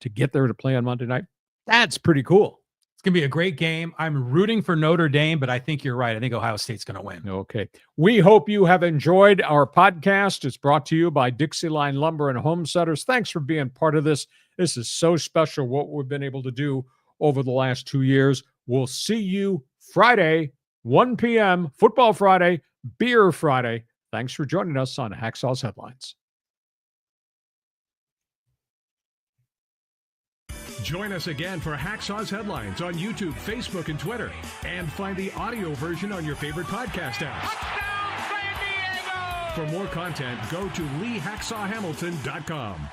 to get there to play on Monday night, that's pretty cool. It's going to be a great game. I'm rooting for Notre Dame, but I think you're right. I think Ohio State's going to win. Okay. We hope you have enjoyed our podcast. It's brought to you by Dixie Line Lumber and Home Centers. Thanks for being part of this. This is so special what we've been able to do over the last 2 years. We'll see you Friday, 1 p.m., Football Friday, Beer Friday. Thanks for joining us on Hacksaw's Headlines. Join us again for Hacksaw's Headlines on YouTube, Facebook, and Twitter. And find the audio version on your favorite podcast apps. Touchdown, San Diego! For more content, go to LeeHacksawHamilton.com.